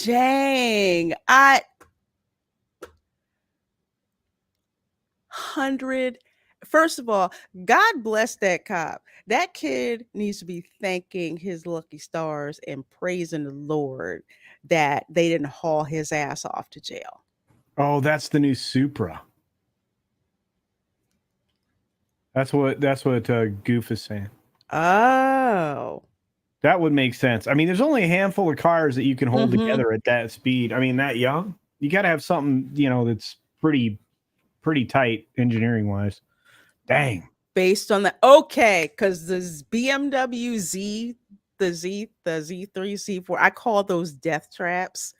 Dang, 100. First of all, God bless that cop. That kid needs to be thanking his lucky stars and praising the Lord that they didn't haul his ass off to jail. Oh, that's the new Supra. That's what Goof is saying. Oh. That would make sense. I mean, there's only a handful of cars that you can hold together at that speed. I mean, that young, you got to have something, that's pretty tight engineering wise. Dang. Based on the because the BMW Z, the Z3, Z4, I call those death traps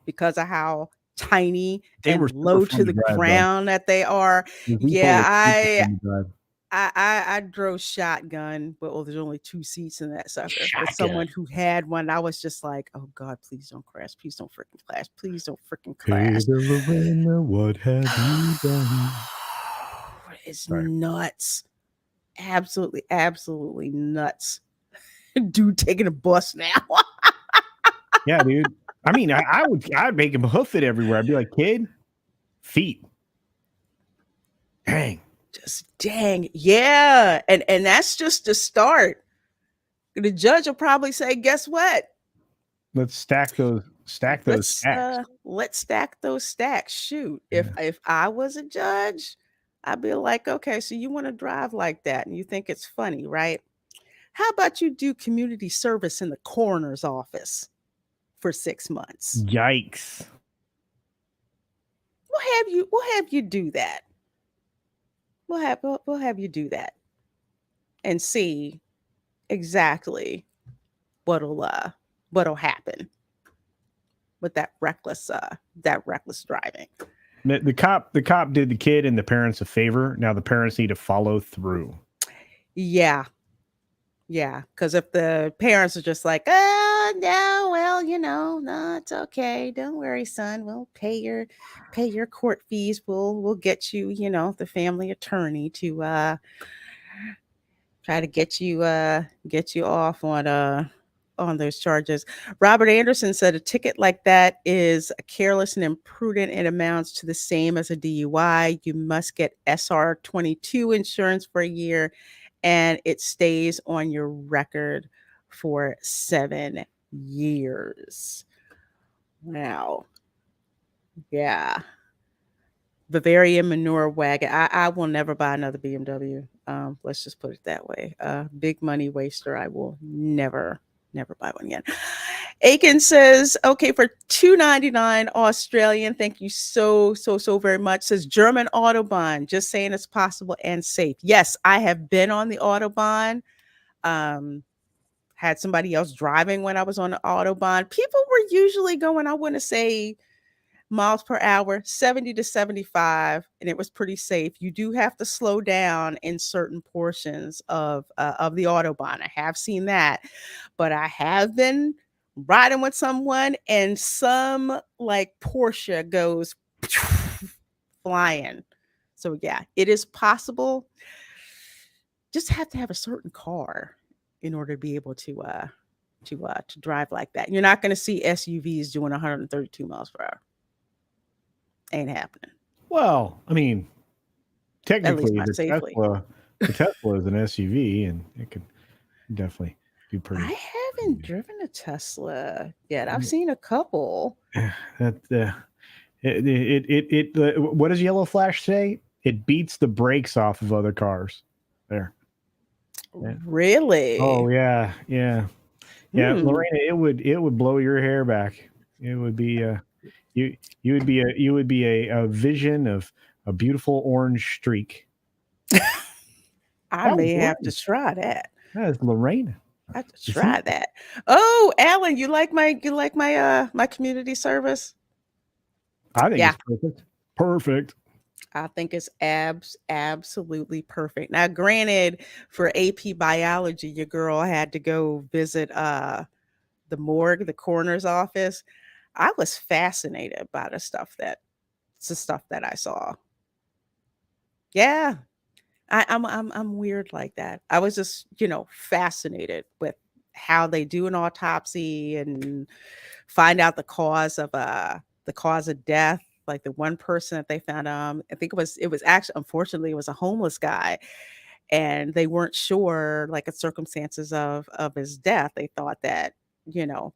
because of how tiny and low to the ground that they are. Yeah, I drove shotgun, but there's only 2 seats in that sucker. With someone who had one, I was just like, "Oh God, please don't crash! Please don't freaking crash! Please don't freaking crash!" Hey, Lorena, what have you done? It's nuts, absolutely nuts. Dude taking a bus now. Yeah, dude. I mean, I'd make him hoof it everywhere. I'd be like, kid, feet. Dang. Just dang. Yeah. And that's just the start. The judge will probably say, guess what? Let's stack those stacks. Let's stack those stacks. Shoot. Yeah. If I was a judge, I'd be like, okay, so you want to drive like that and you think it's funny, right? How about you do community service in the coroner's office for 6 months? Yikes. We'll have you do that. We'll have you do that and see exactly what'll happen with that reckless driving. The cop did the kid and the parents a favor. Now the parents need to follow through. Yeah. Because if the parents are just like, no, well, no, it's okay. Don't worry, son. We'll pay your court fees. We'll get you, the family attorney to try to get you off on those charges. Robert Anderson said a ticket like that is careless and imprudent and amounts to the same as a DUI. You must get SR 22 insurance for a year, and it stays on your record for 7 years. Wow. Yeah. Bavarian manure wagon. I will never buy another BMW. Let's just put it that way. Big money waster. I will never buy one again. Aiken says, okay, for $2.99 Australian. Thank you so very much. Says German Autobahn. Just saying it's possible and safe. Yes, I have been on the Autobahn. Had somebody else driving when I was on the Autobahn. People were usually going, I want to say, miles per hour, 70 to 75, and it was pretty safe. You do have to slow down in certain portions of the Autobahn. I have seen that, but I have been riding with someone and some like Porsche goes flying. So yeah, it is possible. Just have to have a certain car in order to be able to drive like that. You're not going to see SUVs doing 132 miles per hour. Ain't happening. Well, I mean, technically not safely. the Tesla is an SUV, and it could definitely do pretty. I haven't driven a Tesla yet. I've seen a couple. That what does Yellow Flash say? It beats the brakes off of other cars. There. Yeah. Really? Oh yeah. Lorena, it would blow your hair back. It would be you would be a vision of a beautiful orange streak. I may have to try that. That is Lorena. I have to try that. Oh, Alan, you like my my community service? I think it's perfect. Perfect. I think it's absolutely perfect. Now, granted, for AP biology, your girl had to go visit the morgue, the coroner's office. I was fascinated by the stuff that I saw. Yeah. I'm weird like that. I was just, fascinated with how they do an autopsy and find out the cause of death. Like the one person that they found, I think it was actually, unfortunately, it was a homeless guy, and they weren't sure, like, the circumstances of his death. They thought that,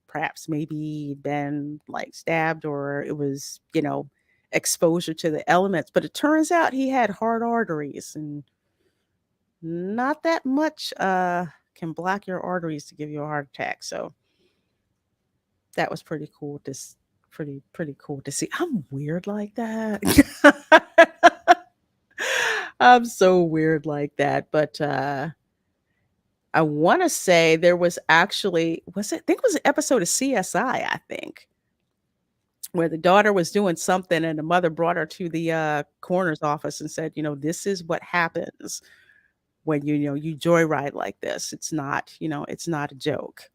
perhaps maybe he'd been like stabbed, or it was, exposure to the elements. But it turns out he had hard arteries, and not that much can block your arteries to give you a heart attack. So that was pretty cool. Pretty cool to see. I'm weird like that. I'm so weird like that. But I want to say there was actually, I think it was an episode of CSI, I think, where the daughter was doing something and the mother brought her to the coroner's office and said, this is what happens when you joyride like this. It's not, it's not a joke.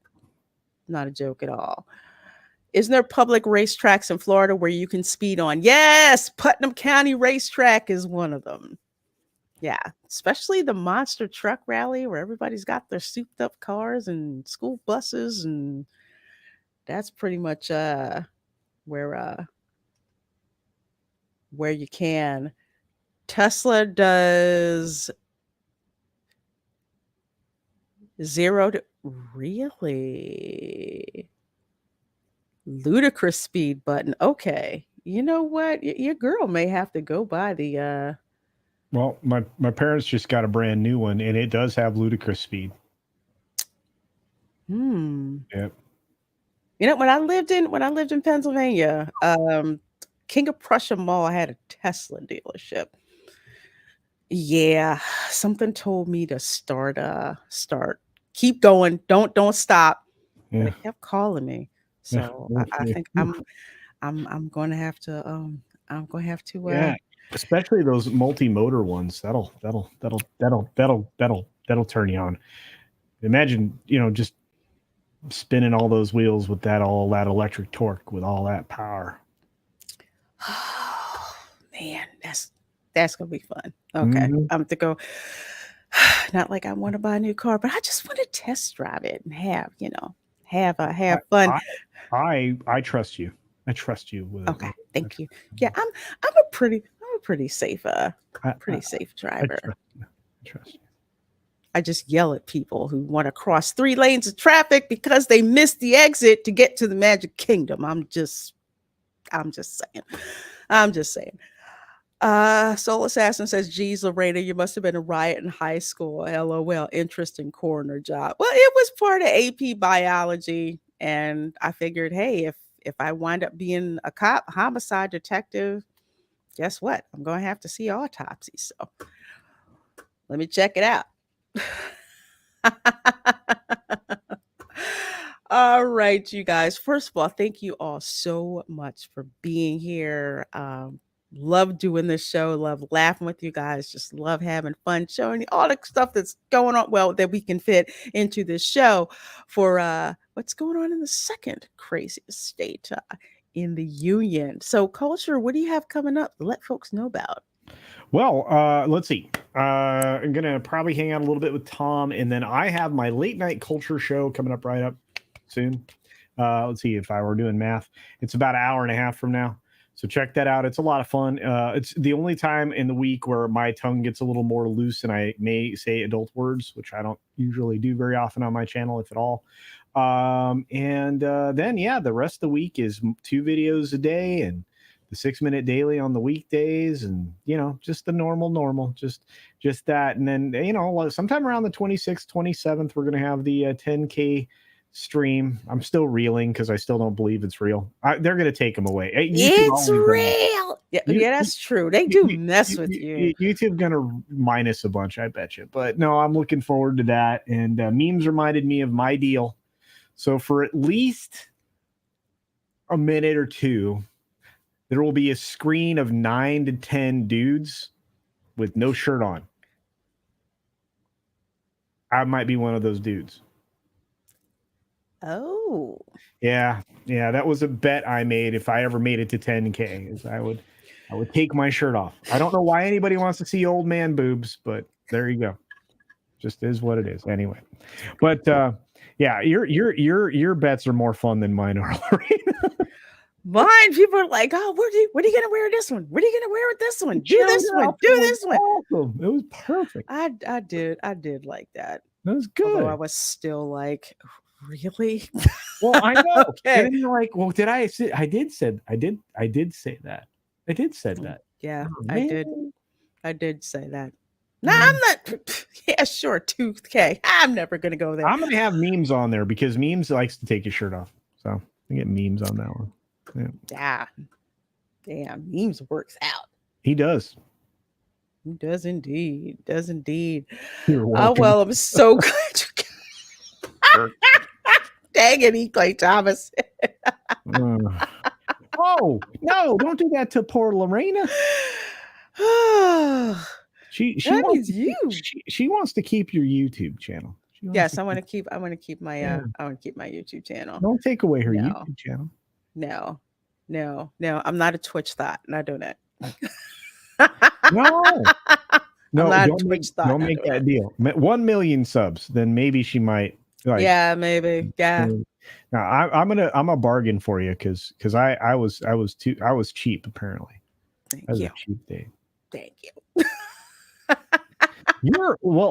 Not a joke at all. Isn't there public racetracks in Florida where you can speed on? Yes, Putnam County Racetrack is one of them. Yeah, especially the monster truck rally where everybody's got their souped up cars and school buses, and that's pretty much where you can. Tesla does 0 to really ludicrous speed button. Okay, you know what? Your girl may have to go by the. Well, my parents just got a brand new one, and it does have ludicrous speed. Yep. When I lived in Pennsylvania, King of Prussia Mall had a Tesla dealership. Yeah, something told me to start. Keep going. Don't stop. Yeah. But it kept calling me. So I think I'm going to have to. Yeah, especially those multi-motor ones. That'll turn you on. Imagine, just spinning all those wheels with all that electric torque with all that power. Oh, man, that's gonna be fun. Okay, I'm going to go. Not like I want to buy a new car, but I just want to test drive it and have fun. I trust you. I trust you with Okay, thank you. Yeah, I'm a pretty safe safe driver. I trust you. I just yell at people who want to cross 3 lanes of traffic because they missed the exit to get to the Magic Kingdom. I'm just saying. Soul Assassin says, geez, Lorena, you must have been a riot in high school. LOL, interesting coroner job. Well, it was part of AP biology, and I figured, hey, if I wind up being a cop, homicide detective, guess what? I'm going to have to see autopsies. So let me check it out. All right, you guys. First of all, thank you all so much for being here. Love doing this show. Love laughing with you guys. Just love having fun, showing you all the stuff that's going on. Well, that we can fit into this show for what's going on in the second craziest state in the union. So, Culture, what do you have coming up to let folks know about? Well, let's see. I'm going to probably hang out a little bit with Tom, and then I have my late night culture show coming up right up soon. Let's see, if I were doing math, it's about an hour and a half from now. So check that out. It's a lot of fun. It's the only time in the week where my tongue gets a little more loose and I may say adult words, which I don't usually do very often on my channel, if at all. Then the rest of the week is 2 videos a day and the 6-minute daily on the weekdays, and just the normal, just that. And then sometime around the 26th, 27th, we're gonna have the 10K stream. I'm still reeling because I still don't believe it's real. They're gonna take them away. It's real. Yeah, that's true. They do mess with you. YouTube gonna minus a bunch, I bet you. But no, I'm looking forward to that. And memes reminded me of my deal. So for at least a minute or two, there will be a screen of 9 to 10 dudes with no shirt on. I might be one of those dudes. Oh. Yeah. That was a bet I made if I ever made it to 10K. Is I would take my shirt off. I don't know why anybody wants to see old man boobs, but there you go. Just is what it is. Anyway. But your bets are more fun than mine are. Mine, people are like, oh, what are you gonna wear this one? What are you gonna wear with this one? Do this one. Do this one. Awesome. It was perfect. I did like that. That was good. Although I was still like, really? Well, I know. Okay. And then you're like, well, did I say I did say that. I did say that. Yeah, Oh, I did say that. No, I'm not. Yeah, sure. 2K. I'm never gonna go there. I'm gonna have memes on there because memes likes to take your shirt off. So I get memes on that one. Yeah. Damn, memes works out. He does. He does indeed. Does indeed. You're Oh welcome. well, I'm so glad you dang it, E. Clay Thomas. Oh no! Don't do that to poor Lorena. She That wants means you. She wants to keep your YouTube channel. Yes, I want to keep my YouTube channel. Don't take away her No. YouTube channel. No. I'm not a Twitch thought. Not doing it. No, not don't Twitch make, thought, don't not make doing that deal. 1 million subs, then maybe she might. Like, yeah, maybe. Yeah. Now I'm a bargain for you because I was cheap apparently. Thank That was you. a cheap day. Thank you.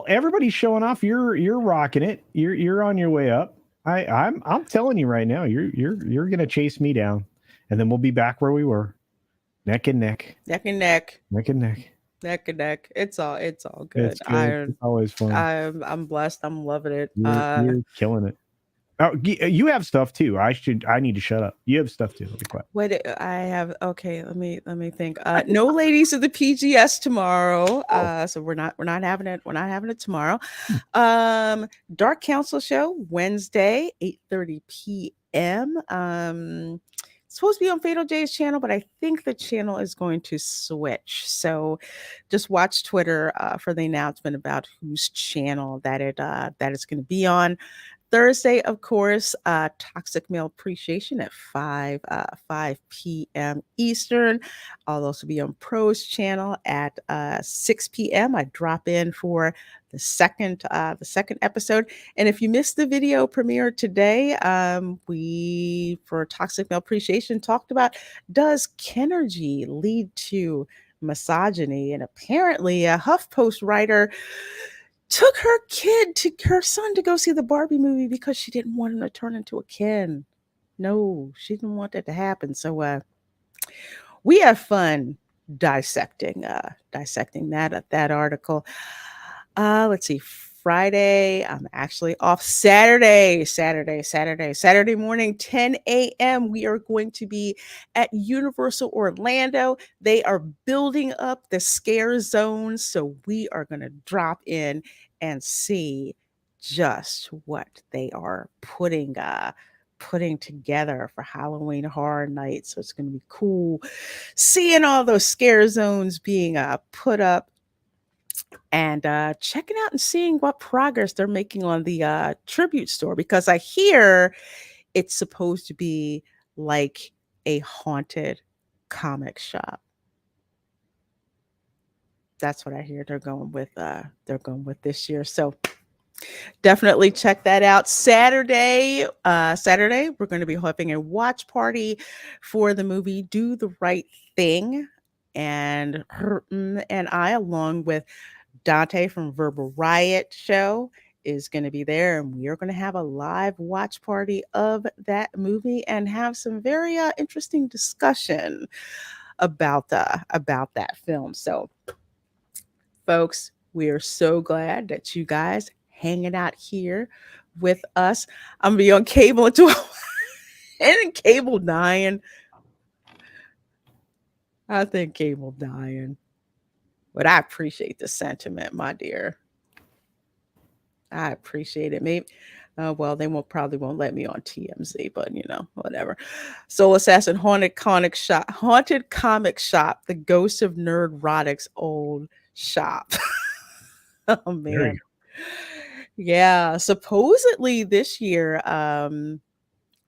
Everybody's showing off. You're rocking it. You're on your way up. I'm telling you right now, you're gonna chase me down, and then we'll be back where we were, neck and neck. Neck and neck. Neck and neck. Neck and neck. It's all good. It's good. It's always fun. I'm blessed. I'm loving it. You're killing it. Oh, you have stuff too. I need to shut up. You have stuff too. Let me quiet. What I have? Okay, let me think. No ladies of the PGS tomorrow. So we're not having it. We're not having it tomorrow. Dark Council show Wednesday, 8:30 p.m. It's supposed to be on Fatal J's channel, but I think the channel is going to switch. So just watch Twitter for the announcement about whose channel that it's going to be on. Thursday, of course, Toxic Male Appreciation at 5 p.m. Eastern. I'll also be on Pro's channel at 6 p.m. I drop in for the second episode. And if you missed the video premiere today, we, for Toxic Male Appreciation, talked about, does Kenergy lead to misogyny? And apparently a HuffPost writer took her son to go see the Barbie movie because she didn't want him to turn into a Ken. No, she didn't want that to happen. So we have fun dissecting that article. Let's see. Friday, I'm actually off. Saturday morning, 10 a.m. We are going to be at Universal Orlando. They are building up the scare zones, so we are going to drop in and see just what they are putting together for Halloween Horror Night. So it's going to be cool seeing all those scare zones being put up, and checking out and seeing what progress they're making on the tribute store, because I hear it's supposed to be like a haunted comic shop. That's what I hear they're going with this year. So Definitely check that out. Saturday, we're going to be having a watch party for the movie Do the Right Thing. And I, along with Dante from Verbal Riot Show, is going to be there, and we are going to have a live watch party of that movie and have some very interesting discussion about that film. So, folks, we are so glad that you guys hanging out here with us. I'm gonna be on cable until and cable dying. I think cable dying, but I appreciate the sentiment, my dear. I appreciate it. Maybe, well, they probably won't let me on TMZ, but whatever. Soul Assassin, Haunted Comic Shop, the Ghost of Nerdrotic's old shop. Oh man. Yeah, supposedly this year,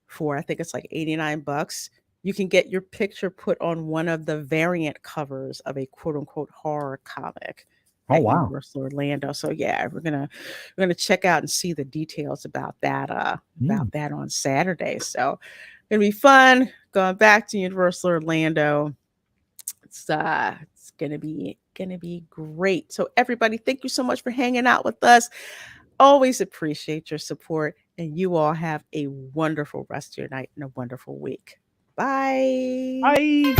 for I think it's like $89, you can get your picture put on one of the variant covers of a quote unquote horror comic. Oh wow. Universal Orlando. So yeah, we're gonna check out and see the details about that on Saturday. So gonna be fun going back to Universal Orlando. It's gonna be great. So everybody, thank you so much for hanging out with us. Always appreciate your support, and you all have a wonderful rest of your night and a wonderful week. Bye. Bye.